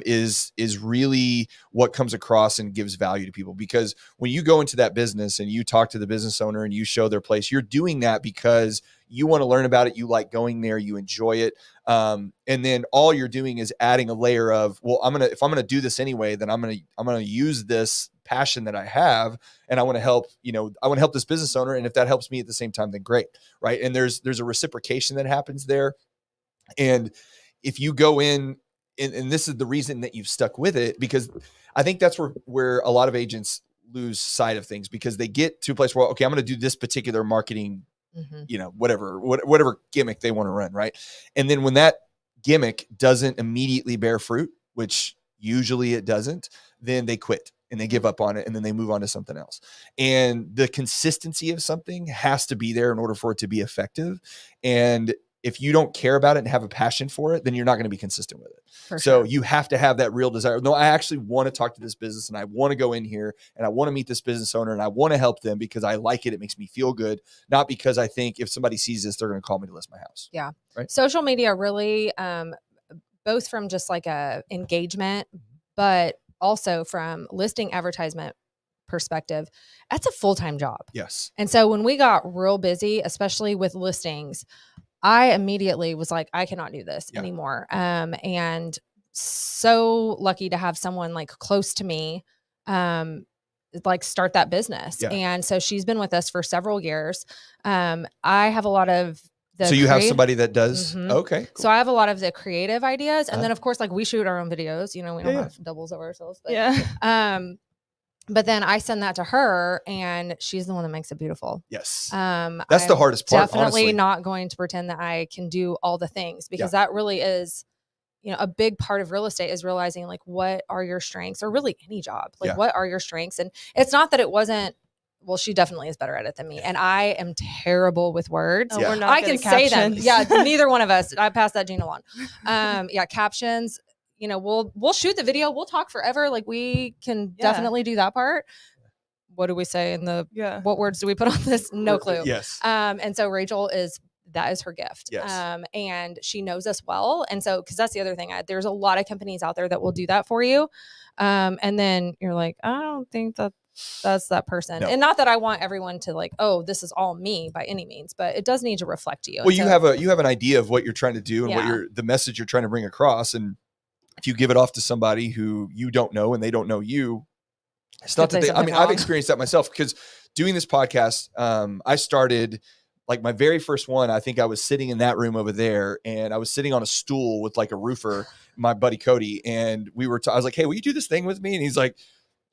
is really what comes across and gives value to people. Because when you go into that business and you talk to the business owner and you show their place, you're doing that because you want to learn about it. You like going there, you enjoy it. And then all you're doing is adding a layer of, well, if I'm going to do this anyway, then I'm going to use this passion that I have, and I want to help, I want to help this business owner. And if that helps me at the same time, then great. Right. And there's a reciprocation that happens there. And if you go in, and this is the reason that you've stuck with it, because I think that's where a lot of agents lose sight of things, because they get to a place where, okay, I'm going to do this particular marketing, whatever gimmick they want to run. Right. And then when that gimmick doesn't immediately bear fruit, which usually it doesn't, then they quit and they give up on it, and then they move on to something else. And the consistency of something has to be there in order for it to be effective. And if you don't care about it and have a passion for it, then you're not going to be consistent with it. So you have to have that real desire. No, I actually want to talk to this business, and I want to go in here, and I want to meet this business owner, and I want to help them because I like it. It makes me feel good. Not because I think if somebody sees this, they're going to call me to list my house. Yeah. Right. Social media really, both from just like a engagement, but also from listing advertisement perspective, that's a full-time job. Yes. And so when we got real busy, especially with listings, I immediately was like, I cannot do this anymore. And so lucky to have someone like close to me, like start that business. And so she's been with us for several years. I have a lot of so you have somebody that does. Okay. Cool. So I have a lot of the creative ideas. And then of course, like we shoot our own videos, we don't have doubles of ourselves, but but then I send that to her, and she's the one that makes it beautiful. Yes. That's the hardest part. Definitely honestly. Not going to pretend that I can do all the things, because that really is, a big part of real estate is realizing like, what are your strengths, or really any job, like what are your strengths? And it's not that it wasn't, well, she definitely is better at it than me. And I am terrible with words. We're not I can say them. Yeah. Neither one of us. I pass that gene along. Captions, we'll shoot the video. We'll talk forever. Like we can definitely do that part. What do we say in what words do we put on this? No clue. Yes. And so Rachel that is her gift. Yes. And she knows us well. And so, cause that's the other thing, there's a lot of companies out there that will do that for you. And then you're like, I don't think that's that person. No. And not that I want everyone to like, oh, this is all me by any means, but it does need to reflect you. Well, you have an idea of what you're trying to do and what the message you're trying to bring across. And if you give it off to somebody who you don't know and they don't know you, it's not that I've experienced that myself, because doing this podcast, I started like my very first one. I think I was sitting in that room over there, and I was sitting on a stool with like a roofer, my buddy Cody. And I was like, hey, will you do this thing with me? And he's like,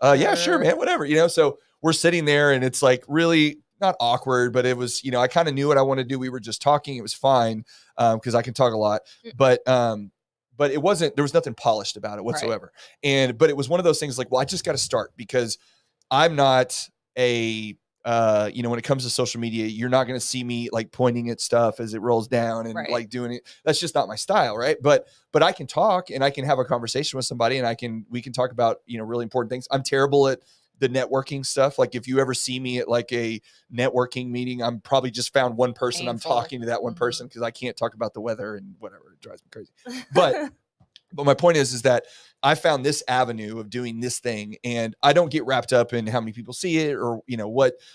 yeah, sure, man, whatever, So we're sitting there, and it's like really not awkward, but it was, I kind of knew what I wanted to do. We were just talking. It was fine. Cause I can talk a lot, but it wasn't, there was nothing polished about it whatsoever. Right. But it was one of those things like, well, I just got to start, because I'm not when it comes to social media, you're not going to see me like pointing at stuff as it rolls down and like doing it. That's just not my style. Right. But I can talk, and I can have a conversation with somebody, and we can talk about, really important things. I'm terrible at the networking stuff. Like if you ever see me at like a networking meeting, I'm probably just found one person. I'm talking to that one person, because I can't talk about the weather and whatever. It drives me crazy. But my point is that I found this avenue of doing this thing, and I don't get wrapped up in how many people see it or,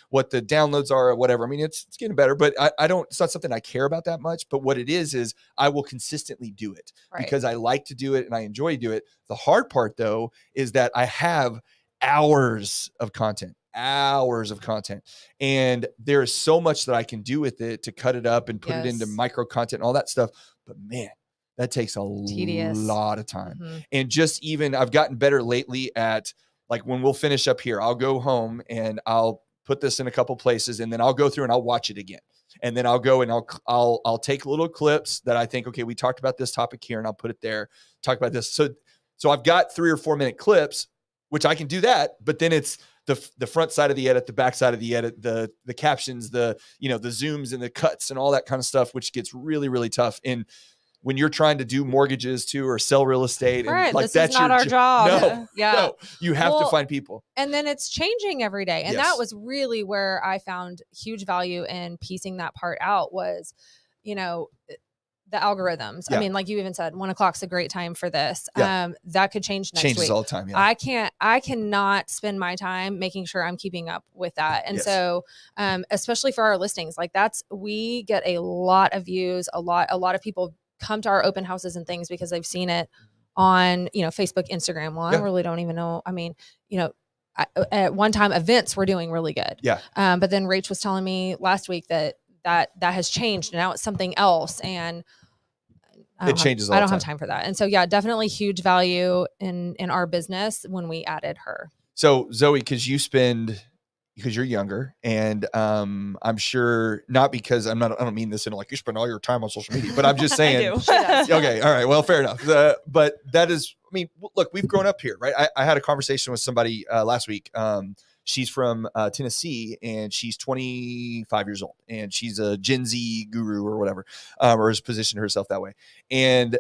what the downloads are or whatever. I mean, it's getting better, but it's not something I care about that much. But what it is I will consistently do it because I like to do it and I enjoy to do it. The hard part though, is that I have hours of content. And there is so much that I can do with it to cut it up and put it into micro content and all that stuff. But man, that takes a lot of time. Mm-hmm. And just even I've gotten better lately at, like, when we'll finish up here, I'll go home and I'll put this in a couple places, and then I'll go through and I'll watch it again. And then I'll go and I'll take little clips that I think, okay, we talked about this topic here, and I'll put it there, talk about this. So I've got 3 or 4 minute clips, which I can do that, but then it's the front side of the edit, the back side of the edit, the captions, the zooms and the cuts and all that kind of stuff, which gets really, really tough. And when you're trying to do mortgages too, or sell real estate, and right, like this is not our job. No, you have to find people. And then it's changing every day. And that was really where I found huge value in piecing that part out was, the algorithms. Yeah. I mean, like you even said, 1 o'clock's a great time for this. Yeah. That could change next Changes week. all the time. Yeah. I cannot spend my time making sure I'm keeping up with that. And so, especially for our listings, like we get a lot of views, a lot of people come to our open houses and things because they've seen it on, Facebook, Instagram. Well, I really don't even know. I mean, at one time events were doing really good. Yeah. But then Rach was telling me last week that has changed and now it's something else. And it changes. I don't have time for that. And so, definitely huge value in our business when we added her. So Zoe, because you're younger, and I'm sure not because I don't mean this in like you spend all your time on social media, but I'm just saying. Okay, all right, well, fair enough. But that is, I mean, look, we've grown up here, right? I had a conversation with somebody last week. She's from Tennessee, and she's 25 years old, and she's a Gen Z guru or whatever, or has positioned herself that way. And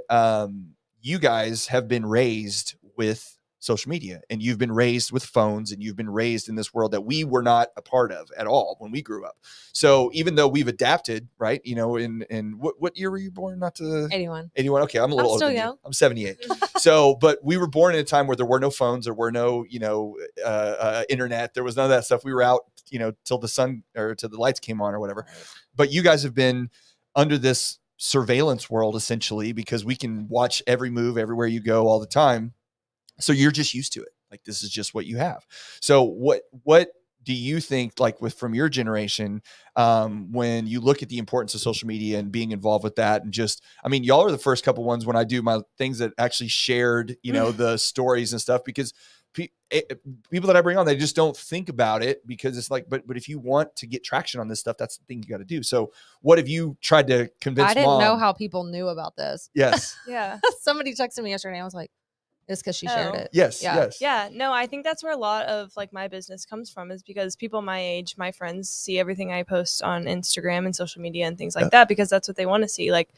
you guys have been raised with social media, and you've been raised with phones, and you've been raised in this world that we were not a part of at all when we grew up. So even though we've adapted, right? In what year were you born? Not to 81. Okay, I'm a little older than you. I'm 78. So, but we were born in a time where there were no phones, there were no, internet. There was none of that stuff. We were out, till the sun or till the lights came on or whatever. But you guys have been under this surveillance world essentially, because we can watch every move everywhere you go all the time. So you're just used to it. Like, this is just what you have. So what do you think, like from your generation, when you look at the importance of social media and being involved with that, and just, I mean, y'all are the first couple ones when I do my things that actually shared, the stories and stuff, because people that I bring on, they just don't think about it, because it's like, but if you want to get traction on this stuff, that's the thing you got to do. So what have you tried to convince? I didn't know how people knew about this. Yes. Yeah. Somebody texted me yesterday. I was like, it's because she shared it. Yes. Yeah. Yes. Yeah. No, I think that's where a lot of like my business comes from, is because people my age, my friends, see everything I post on Instagram and social media and things like that, because that's what they want to see. Like,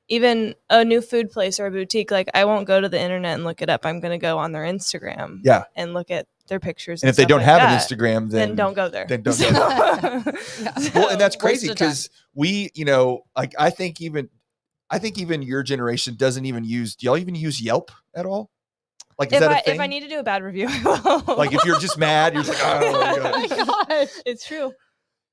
even a new food place or a boutique, like I won't go to the internet and look it up. I'm going to go on their Instagram and look at their pictures. And if they don't have an Instagram, then don't go there. Then don't go there. Well, and that's crazy, because we, like I think even your generation doesn't even use, do y'all even use Yelp at all? Like, is that a thing? If I need to do a bad review, I will. Like, if you're just mad, you're just like, oh my gosh. It's true.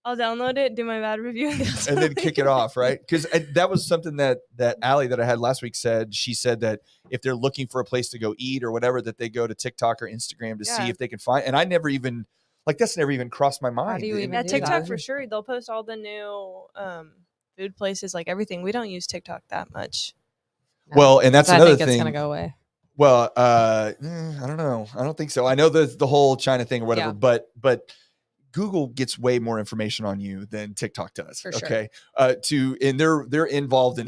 I'll download it, do my bad review, and then kick it off, right? Because that was something that Allie that I had last week said. She said that if they're looking for a place to go eat or whatever, that they go to TikTok or Instagram to see if they can find. And I never even, like, that's never even crossed my mind. How do you even do TikTok that? for sure. They'll post all the new food places, like everything. We don't use TikTok that much. Well, and that's another thing. It's gonna go away. Well, I don't know. I don't think so. I know the whole China thing or whatever, but Google gets way more information on you than TikTok does. For sure. Okay. And they're involved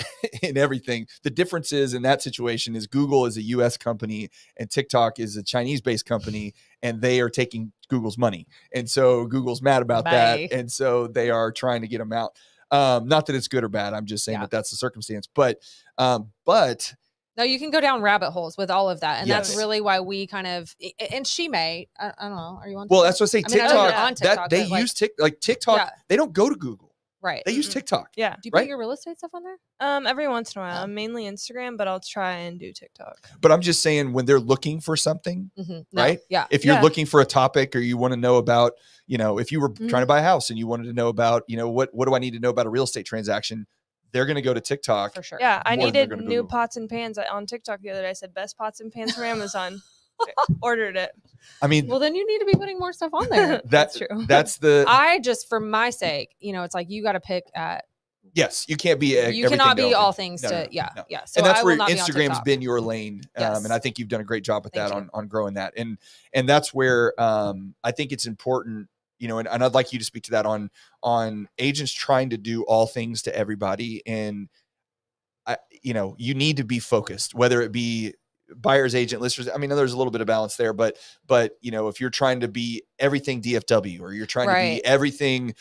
in everything. The difference is, in that situation, is Google is a US company and TikTok is a Chinese based company, and they are taking Google's money. And so Google's mad about that. And so they are trying to get them out. Not that it's good or bad. I'm just saying that that's the circumstance, but no, you can go down rabbit holes with all of that. And that's really why we kind of, and she may, I don't know. Are you on TikTok? Well, that's what I say. TikTok, on TikTok, they use TikTok. They don't go to Google. Right. They use TikTok. Yeah. Do you put your real estate stuff on there? Every once in a while, mainly Instagram, but I'll try and do TikTok. But I'm just saying, when they're looking for something, right? Yeah. If you're looking for a topic, or you want to know about, if you were trying to buy a house and you wanted to know about, what do I need to know about a real estate transaction? They're going to go to TikTok. For sure. Yeah. I needed new pots and pans on TikTok the other day. I said, best pots and pans from Amazon. Ordered it. I mean, well, then you need to be putting more stuff on there. That's true. I just, for my sake, it's like, you got to pick at. Yes, you can't be. You cannot be all things no. Yeah. So and that's where Instagram's been your lane, and I think you've done a great job with that on growing that, and that's where I think it's important, and I'd like you to speak to that on agents trying to do all things to everybody, and you need to be focused, whether it be buyer's agent, listers. I mean, there's a little bit of balance there, but if you're trying to be everything DFW, or you're trying to be everything,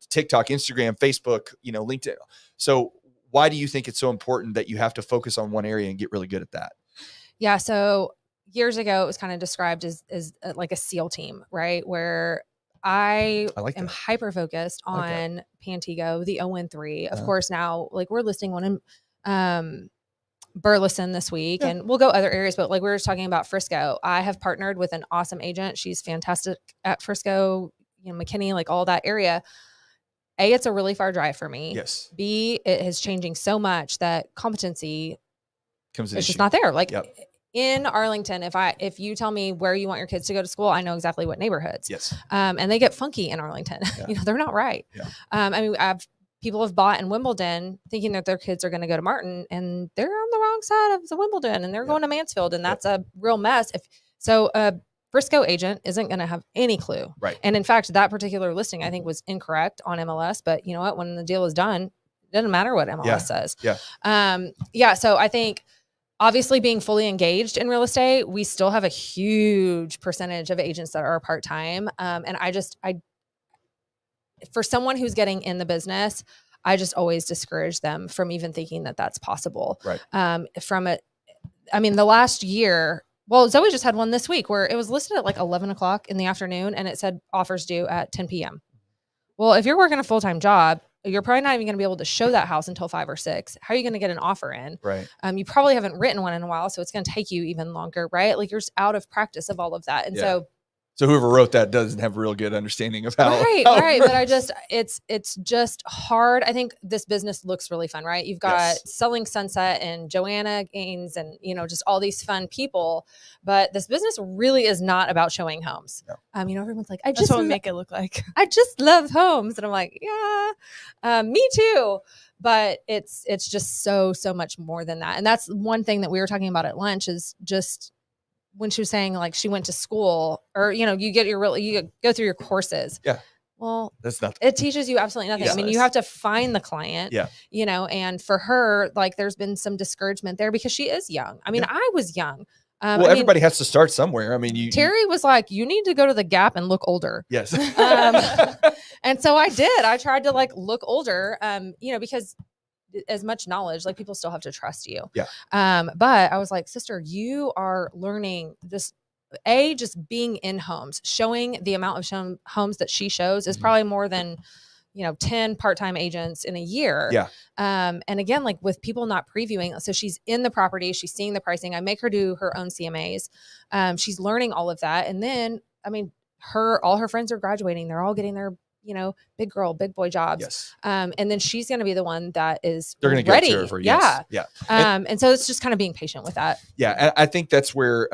TikTok, Instagram, Facebook, LinkedIn. So why do you think it's so important that you have to focus on one area and get really good at that? Yeah. So years ago, it was kind of described as like a SEAL team, right? Where I am hyper focused on Pantego, the 013. Of course, now we're listing one in Burleson this week, and we'll go other areas, but we were just talking about Frisco. I have partnered with an awesome agent. She's fantastic at Frisco, McKinney, all that area. A, it's a really far drive for me. Yes. B, it is changing so much that competency it's just not there. In Arlington, if you tell me where you want your kids to go to school, I know exactly what neighborhoods. Yes. And they get funky in Arlington. They're not right. Yeah. People have bought in Wimbledon thinking that their kids are going to go to Martin, and they're on the wrong side of the Wimbledon, and they're going to Mansfield, and that's a real mess. So a Frisco agent isn't going to have any clue. Right. And in fact, that particular listing I think was incorrect on MLS, but you know what? When the deal is done, it doesn't matter what MLS says. Yeah. So I think obviously being fully engaged in real estate, we still have a huge percentage of agents that are part-time. And I for someone who's getting in the business, I just always discourage them from even thinking that that's possible. Right. The last year, Zoe just had one this week where it was listed at 11 o'clock in the afternoon, and it said offers due at 10 p.m. Well, if you're working a full-time job, you're probably not even going to be able to show that house until 5 or 6. How are you going to get an offer in? Right. You probably haven't written one in a while, so it's going to take you even longer, right? You're just out of practice of all of that. And so whoever wrote that doesn't have a real good understanding of how. Right. But it's just hard. I think this business looks really fun, right? You've got Selling Sunset and Joanna Gaines and, just all these fun people, but this business really is not about showing homes. No. Everyone's like, That's what we make it look like. I just love homes. And I'm like, yeah, me too. But it's just so much more than that. And that's one thing that we were talking about at lunch is just, when she was saying she went to school, or you go through your courses. Yeah. Well, that's not. It teaches you absolutely nothing. You have to find the client. Yeah. And for her, there's been some discouragement there because she is young. I was young. Everybody has to start somewhere. Terry was like, you need to go to the Gap and look older. Yes. And so I did. I tried to like look older, because as much knowledge, like people still have to trust you. Yeah. But I was like, sister, you are learning this. Just being in homes, showing the amount of homes that she shows is probably more than 10 part-time agents in a year. Yeah. And again, like with people not previewing, so she's in the property, she's seeing the pricing. I make her do her own CMAs. She's learning all of that. And then, all her friends are graduating. They're all getting their, big girl, big boy jobs. Yes. And then she's going to be the one that is they're going to ready. Get to her for, yeah. Yes. Yeah. And so it's just kind of being patient with that. Yeah. I think that's where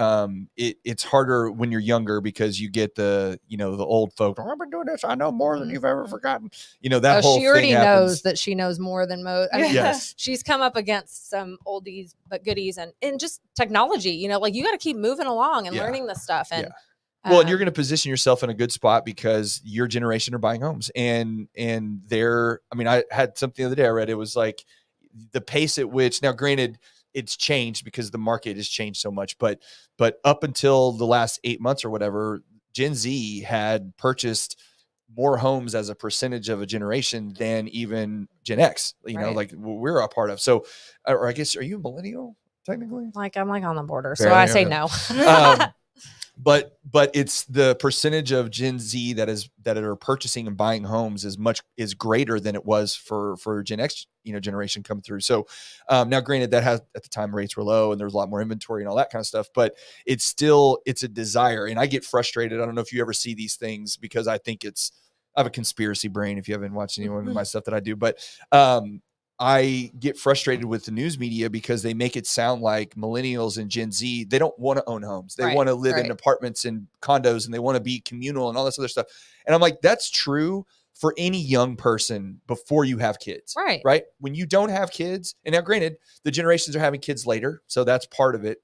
it's harder when you're younger because you get the old folk. Oh, I've been doing this. I know more than you've ever forgotten. That whole thing she already happens. knows that she knows more than most. Yes. She's come up against some oldies but goodies and just technology, you got to keep moving along and learning this stuff. And well, and you're going to position yourself in a good spot because your generation are buying homes and they're, I had something the other day I read, it was like the pace at which, now granted it's changed because the market has changed so much, but up until the last 8 months or whatever, Gen Z had purchased more homes as a percentage of a generation than even Gen X, like we're a part of. So, or I guess, are you a millennial technically? I'm on the border. Fair, so I say no. but it's the percentage of Gen Z that are purchasing and buying homes is greater than it was for Gen X, generation come through. So now granted that at the time rates were low and there was a lot more inventory and all that kind of stuff, but it's a desire. And I get frustrated. I don't know if you ever see these things because I have a conspiracy brain if you haven't watched any of my stuff that I do, but I get frustrated with the news media because they make it sound like millennials and Gen Z, they don't want to own homes. They want to live in apartments and condos and they want to be communal and all this other stuff. And I'm like, that's true for any young person before you have kids. Right. When you don't have kids, and now granted, the generations are having kids later, so that's part of it.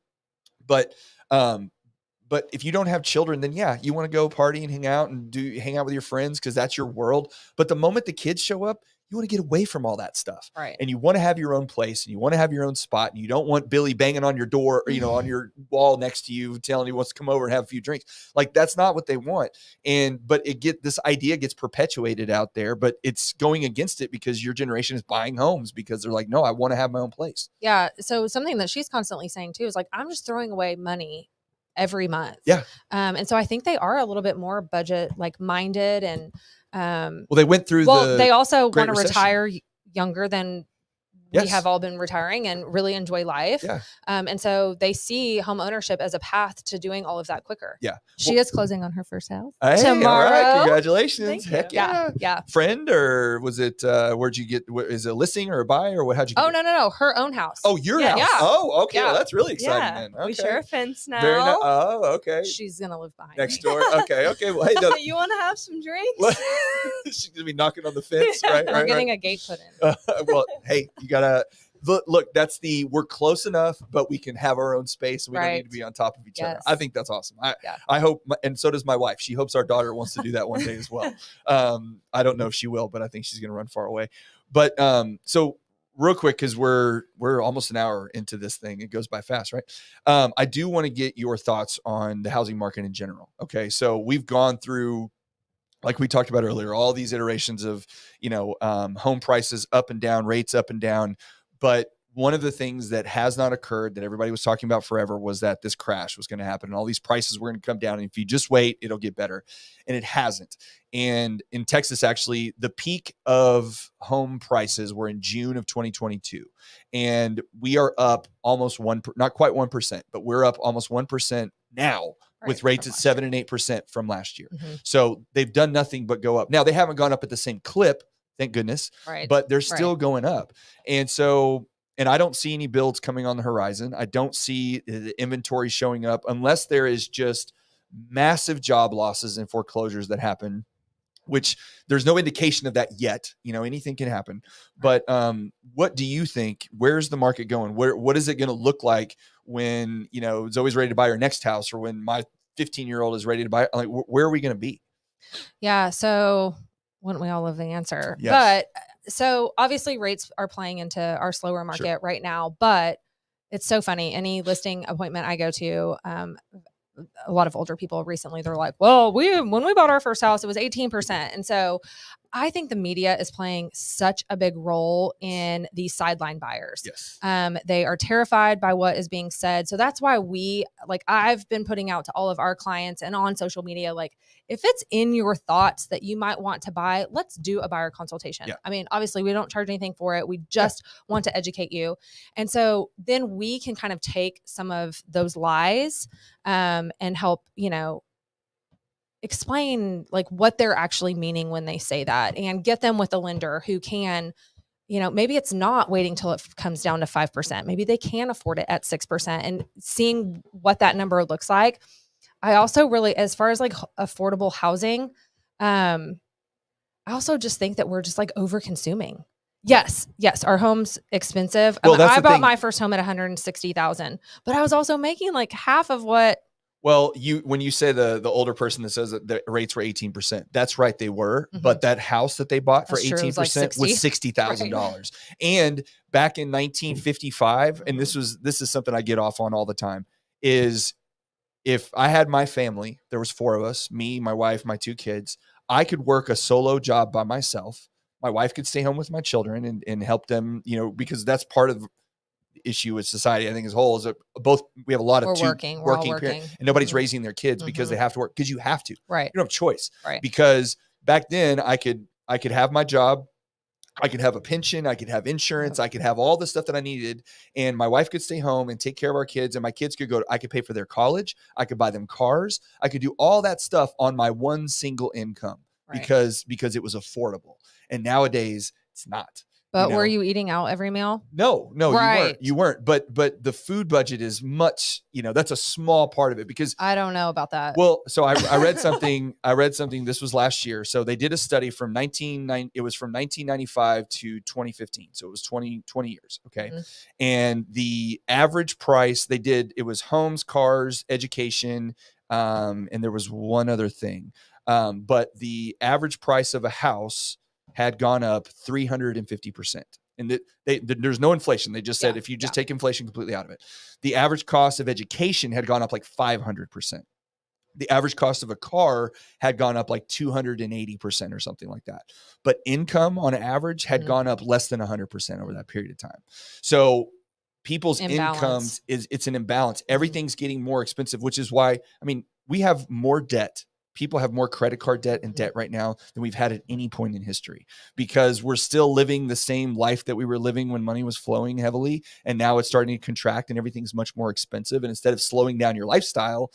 But if you don't have children, then yeah, you want to go party and hang out with your friends because that's your world. But the moment the kids show up, you want to get away from all that stuff. Right. And you want to have your own place and you want to have your own spot. And you don't want Billy banging on your door, or, on your wall next to you, telling you wants to come over and have a few drinks. Like that's not what they want. But this idea gets perpetuated out there, but it's going against it because your generation is buying homes because they're like, no, I want to have my own place. Yeah. So something that she's constantly saying too is like, I'm just throwing away money every month. Yeah. And so I think they are a little bit more budget like minded and they went through they also Great want to Recession. retire younger than we have all been retiring and really enjoy life. Yeah. And so they see home ownership as a path to doing all of that quicker. Yeah. She is closing on her first house tomorrow. All right. Congratulations. Thank you. Heck yeah. Yeah. Friend, or was it, where'd you get, is it a listing or a buy or what? How'd you get it? No. Her own house. Oh, your house. Yeah. Oh, okay. Yeah. Well, that's really exciting Yeah. then. Okay. We share a fence now. Very nice. Oh, okay. She's going to live behind Next me. door. Okay. Well, hey, no. You want to have some drinks? She's going to be knocking on the fence, right? I'm getting a gate put in. Well, hey, you got to, look, we're close enough, but we can have our own space. And we don't need to be on top of each other. I think that's awesome. I hope, and so does my wife. She hopes our daughter wants to do that one day as well. I don't know if she will, but I think she's going to run far away. But so real quick, because we're almost an hour into this thing. It goes by fast, right? I do want to get your thoughts on the housing market in general. Okay, so we've gone through, like we talked about earlier, all these iterations of home prices up and down, rates up and down. But one of the things that has not occurred that everybody was talking about forever was that this crash was going to happen and all these prices were going to come down. And if you just wait, it'll get better. And it hasn't. And in Texas, actually, the peak of home prices were in June of 2022. And we are up almost not quite 1%, but we're up almost 1% now. With rates at 7 and 8% from last year. Mm-hmm. So they've done nothing but go up. Now they haven't gone up at the same clip, thank goodness, but they're still going up. And so, and I don't see any builds coming on the horizon. I don't see the inventory showing up unless there is just massive job losses and foreclosures that happen, which there's no indication of that yet. Anything can happen. But what do you think? Where's the market going? What is it going to look like when, Zoe's ready to buy her next house, or when my 15-year-old is ready to buy? Like, where are we going to be? Yeah. So wouldn't we all love the answer? Yes. But so obviously rates are playing into our slower market right now, but it's so funny. Any listing appointment I go to, a lot of older people recently, they're like, well, when we bought our first house, it was 18%. And so I think the media is playing such a big role in these sideline buyers. Yes. They are terrified by what is being said. So that's why I've been putting out to all of our clients and on social media, like, if it's in your thoughts that you might want to buy, let's do a buyer consultation. Yeah. I mean, obviously we don't charge anything for it. We just want to educate you. And so then we can kind of take some of those lies and help, explain like what they're actually meaning when they say that, and get them with a lender who can, maybe it's not waiting till it comes down to 5%. Maybe they can afford it at 6%, and seeing what that number looks like. I also really, as far as like affordable housing, I also just think that we're just like over consuming. Yes. Our home's expensive. Well, I bought my first home at $160,000, but I was also making like half of what. Well, when you say the older person that says that the rates were 18%, that's right, they were. Mm-hmm. But that house that they bought for 18% was $60,000. Right. And back in 1955, and this is something I get off on all the time, is if I had my family, there was 4 of us, me, my wife, my 2 kids, I could work a solo job by myself. My wife could stay home with my children and help them, because that's part of issue with society, I think, as a whole, is that we have a lot of working parents, and nobody's raising their kids because they have to work, because you have to. Right. You don't have a choice. Right. Because back then I could have my job, I could have a pension, I could have insurance, I could have all the stuff that I needed, and my wife could stay home and take care of our kids, and my kids could I could pay for their college, I could buy them cars, I could do all that stuff on my one single income, because it was affordable. And nowadays it's not. But were you eating out every meal? No, you weren't. But the food budget is much, that's a small part of it, because I don't know about that. Well, so I read something, this was last year. So they did a study from 1995 to 2015. So it was 20 years. Okay. Mm-hmm. And the average price it was homes, cars, education. And there was one other thing. But the average price of a house had gone up 350%. And there's no inflation. They just said, if you just take inflation completely out of it, the average cost of education had gone up like 500%. The average cost of a car had gone up like 280% or something like that. But income on average had gone up less than 100% over that period of time. So people's incomes it's an imbalance. Everything's getting more expensive, which is why, we have more debt. People have more credit card debt and debt right now than we've had at any point in history, because we're still living the same life that we were living when money was flowing heavily. And now it's starting to contract and everything's much more expensive. And instead of slowing down your lifestyle,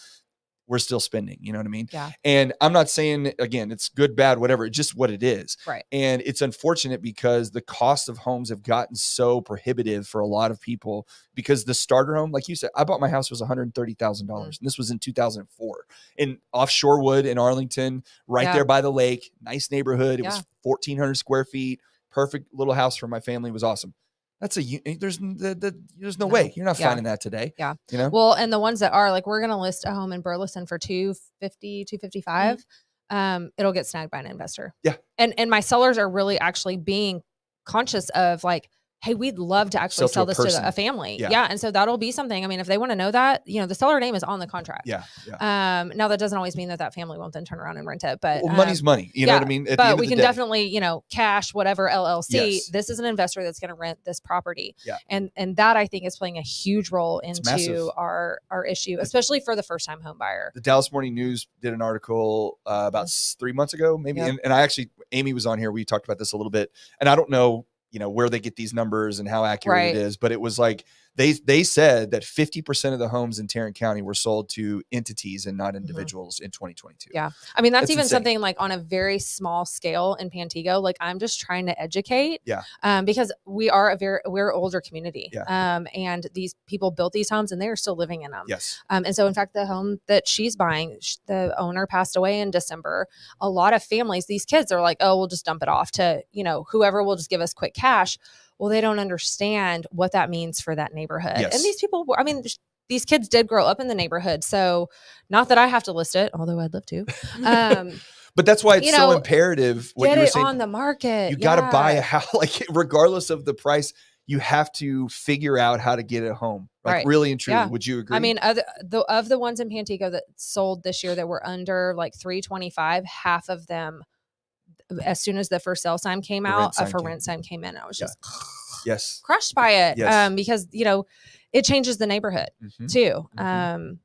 we're still spending, you know what I mean? Yeah. And I'm not saying, again, it's good, bad, whatever. It's just what it is. Right. And it's unfortunate because the cost of homes have gotten so prohibitive for a lot of people, because the starter home, like you said, I bought my house, was $130,000. And this was in 2004 in off Shorewood in Arlington, there by the lake, nice neighborhood. It was 1,400 square feet, perfect little house for my family. It was awesome. There's no way you're not finding that today. Yeah. Well, and the ones that are, like, we're going to list a home in Burleson for $250,000, $255,000. It'll get snagged by an investor. Yeah. And my sellers are really actually being conscious of, like, hey, we'd love to actually sell this to a family. Yeah. And so that'll be something. If they want to know that, the seller name is on the contract. Yeah. Now that doesn't always mean that family won't then turn around and rent it, but money's money. You know what I mean? But we can definitely, cash whatever LLC. Yes. This is an investor that's going to rent this property. Yeah. And that, I think, is playing a huge role into our issue, especially for the first time home buyer. The Dallas Morning News did an article about 3 months ago, maybe. Yep. And I actually, Amy was on here. We talked about this a little bit, and I don't know, where they get these numbers and how accurate it is, but it was like, they said that 50% of the homes in Tarrant County were sold to entities and not individuals in 2022. Yeah. That's even insane. Something like on a very small scale in Pantego. Like, I'm just trying to educate. Yeah. Because we're older community. Yeah. And these people built these homes and they are still living in them. Yes. And so in fact, the home that she's buying, the owner passed away in December. A lot of families, these kids are like, oh, we'll just dump it off to, whoever will just give us quick cash. Well, they don't understand what that means for that neighborhood. Yes. And these people, these kids did grow up in the neighborhood. So not that I have to list it, although I'd love to. But that's why it's so imperative. What get it saying, on the market. You got to buy a house, like, regardless of the price, you have to figure out how to get a home. Like, really and truly. Yeah. Would you agree? Of the ones in Pantego that sold this year that were under like $325,000, half of them, as soon as the for sale sign came out, a for rent sign came in. I was just crushed by it. Yes. Because, it changes the neighborhood too. But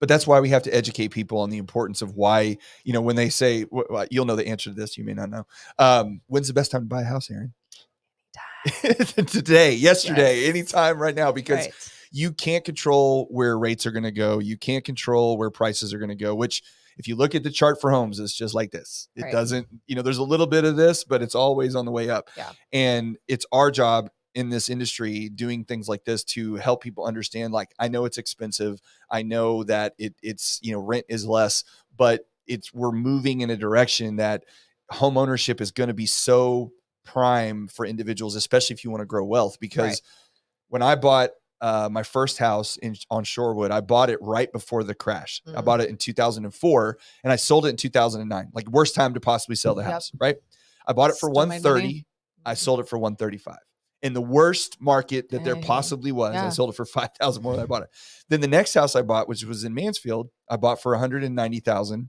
that's why we have to educate people on the importance of why, when they say, you'll know the answer to this, you may not know. When's the best time to buy a house, Erin? Today, yesterday, anytime right now, because you can't control where rates are going to go. You can't control where prices are going to go, which, if you look at the chart for homes, it's just like this. It doesn't, there's a little bit of this, but it's always on the way up. Yeah. And it's our job in this industry doing things like this to help people understand, like, I know it's expensive. I know that it's, rent is less, but we're moving in a direction that home ownership is going to be so prime for individuals, especially if you want to grow wealth. Because when I bought my first house on Shorewood, I bought it right before the crash. I bought it in 2004 and I sold it in 2009. Like, worst time to possibly sell the house, right? I bought it for $130,000. I sold it for $135,000. In the worst market that there possibly was, I sold it for $5,000 more than I bought it. Then the next house I bought, which was in Mansfield, I bought for $190,000.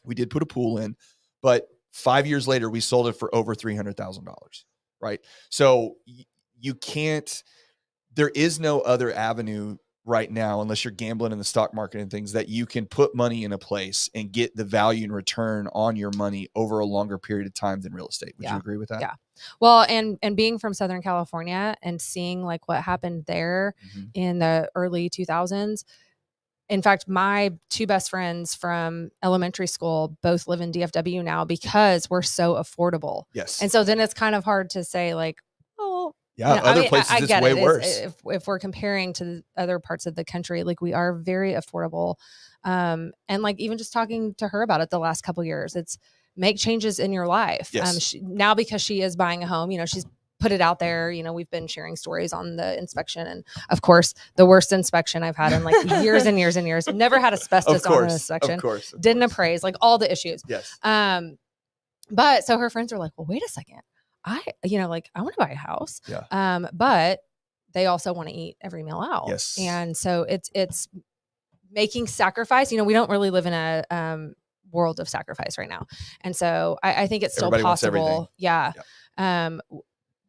We did put a pool in, but 5 years later, we sold it for over $300,000, right? So you can't there is no other avenue right now, unless you're gambling in the stock market and things, that you can put money in a place and get the value and return on your money over a longer period of time than real estate. Would you agree with that? Yeah. Well, and being from Southern California and seeing like what happened there in the early 2000s. In fact, my two best friends from elementary school both live in DFW now because we're so affordable. Yes. And so then it's kind of hard to say like, oh, yeah, other places I it's get way it. worse. If we're comparing to other parts of the country, like we are very affordable. And like even just talking to her about it the last couple of years, it's make changes in your life. Yes. Now because she is buying a home, she's put it out there. We've been sharing stories on the inspection, and of course, the worst inspection I've had in like years and years and years. Never had asbestos on an inspection. Of course. Didn't appraise, like all the issues. Yes. But so her friends are like, well, wait a second. I want to buy a house. Yeah. But they also want to eat every meal out. Yes. And so it's making sacrifice. We don't really live in a world of sacrifice right now. And so I think it's still Everybody wants everything. possible. Yeah.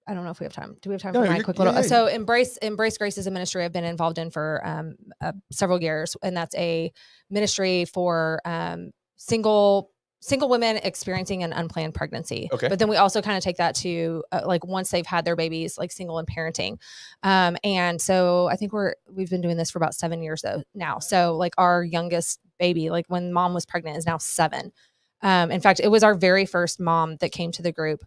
I don't know if we have time. Do we have time for my quick little? So Embrace Grace is a ministry I've been involved in for several years, and that's a ministry for single women experiencing an unplanned pregnancy. Okay. But then we also kind of take that to like once they've had their babies, like single and parenting. And so I think we've been doing this for about 7 years now. So like our youngest baby, like when mom was pregnant, is now 7. In fact, it was our very first mom that came to the group.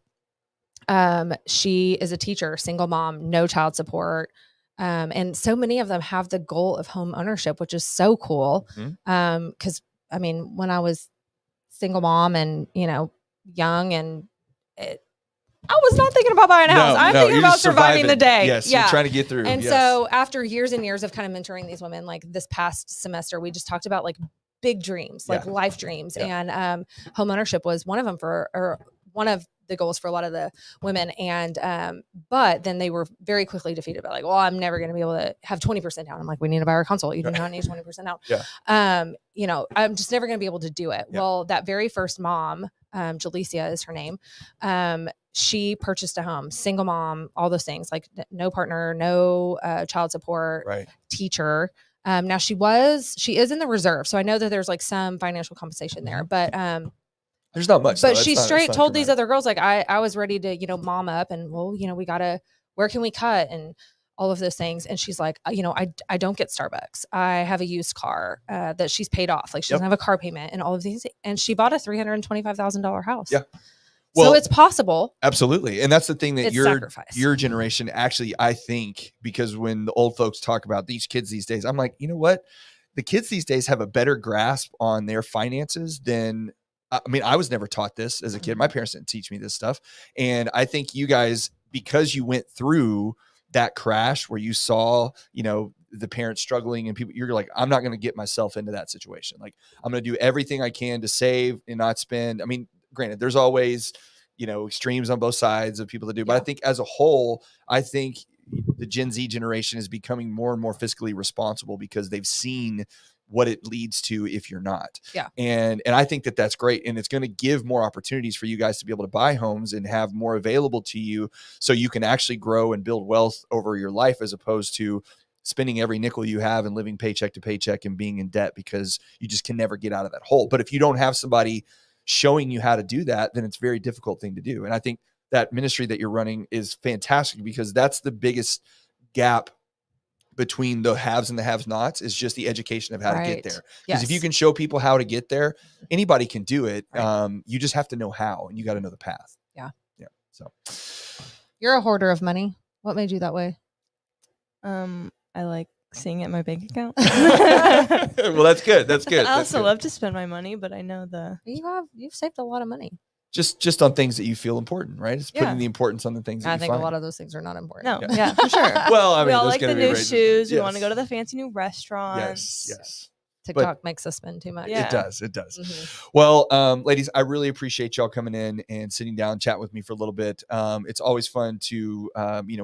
She is a teacher, single mom, no child support. And so many of them have the goal of home ownership, which is so cool. Cause I mean, when I was single mom and, young and I was not thinking about buying a house. I'm thinking about surviving the day. Yes. You're trying to get through. And so after years and years of kind of mentoring these women, like this past semester, we just talked about like big dreams, like life dreams. And, home ownership was one of them or one of the goals for a lot of the women. And, but then they were very quickly defeated by like, well, I'm never going to be able to have 20% down. I'm like, we need to buy our console. You do not need 20% down. I'm just never going to be able to do it. Well, that very first mom, Jalecia is her name. She purchased a home, single mom, all those things, like no partner, no child support, teacher. Now she is in the reserve. So I know that there's like some financial compensation there, but, there's not much. But she straight told these other girls, like, I was ready to, mom up and where can we cut and all of those things. And she's like, I don't get Starbucks. I have a used car that she's paid off. Like she doesn't have a car payment and all of these. And she bought a $325,000 house. Yeah. Well, so it's possible. Absolutely. And that's the thing that your generation actually, I think, because when the old folks talk about these kids these days, I'm like, you know what? The kids these days have a better grasp on their finances than I was never taught this as a kid. My parents didn't teach me this stuff. And I think you guys, because you went through that crash where you saw, the parents struggling and people, you're like, I'm not going to get myself into that situation. Like I'm going to do everything I can to save and not spend. I mean, granted, there's always, extremes on both sides of people that do, but I think as a whole, I think the Gen Z generation is becoming more and more fiscally responsible because they've seen what it leads to if you're not. Yeah. And I think that that's great. And it's going to give more opportunities for you guys to be able to buy homes and have more available to you so you can actually grow and build wealth over your life as opposed to spending every nickel you have and living paycheck to paycheck and being in debt because you just can never get out of that hole. But if you don't have somebody showing you how to do that, then it's a very difficult thing to do. And I think that ministry that you're running is fantastic because that's the biggest gap between the haves and the have-nots is just the education of how to get there. Because if you can show people how to get there, anybody can do it. You just have to know how, and you got to know the path. Yeah. So you're a hoarder of money. What made you that way? I like seeing it in my bank account. Well, that's good. That's good. I also love to spend my money, but I know you've saved a lot of money. Just on things that you feel important, right? It's putting the importance on the things that I you think find. a lot of those things are not important. No, yeah, for sure. Well, I mean, we all like the new shoes. We want to go to the fancy new restaurants. Yes. TikTok makes us spend too much. Yeah. It does. Mm-hmm. Well, ladies, I really appreciate y'all coming in and sitting down and chat with me for a little bit. It's always fun to,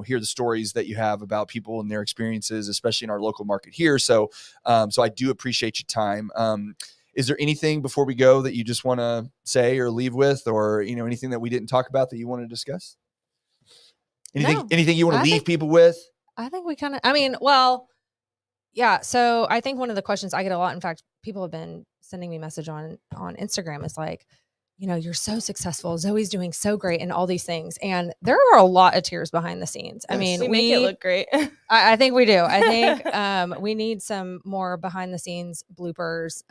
hear the stories that you have about people and their experiences, especially in our local market here. So I do appreciate your time. Is there anything before we go that you just want to say or leave with, or, anything that we didn't talk about that you want to discuss? Anything you want to leave people with? I think we kind of, I mean, well, yeah. So I think one of the questions I get a lot, in fact, people have been sending me message on Instagram is like, you know, you're so successful. Zoe's doing so great and all these things. And there are a lot of tears behind the scenes. I mean, we make it look great. I think we do. I think we need some more behind the scenes bloopers,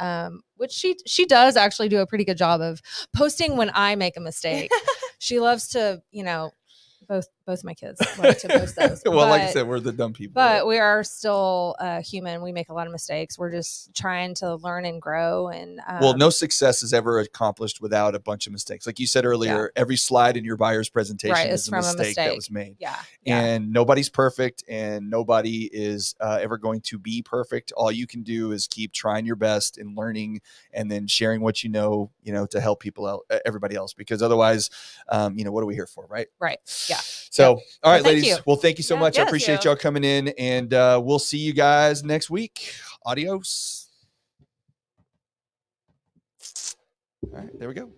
which she does actually do a pretty good job of posting when I make a mistake. She loves to, you know, both my kids love to post those. Well, like I said, we're the dumb people. But we are still human. We make a lot of mistakes. We're just trying to learn and grow. And well, no success is ever accomplished without a bunch of mistakes. Like you said earlier, every slide in your buyer's presentation is a mistake that was made. Yeah. And nobody's perfect, and nobody is ever going to be perfect. All you can do is keep trying your best and learning, and then sharing what you know, to help people out, everybody else. Because otherwise, what are we here for, right? Right. Yeah. So, all right, well, ladies. Well, thank you so much. I yes, appreciate y'all coming in, and we'll see you guys next week. Adios. All right, there we go.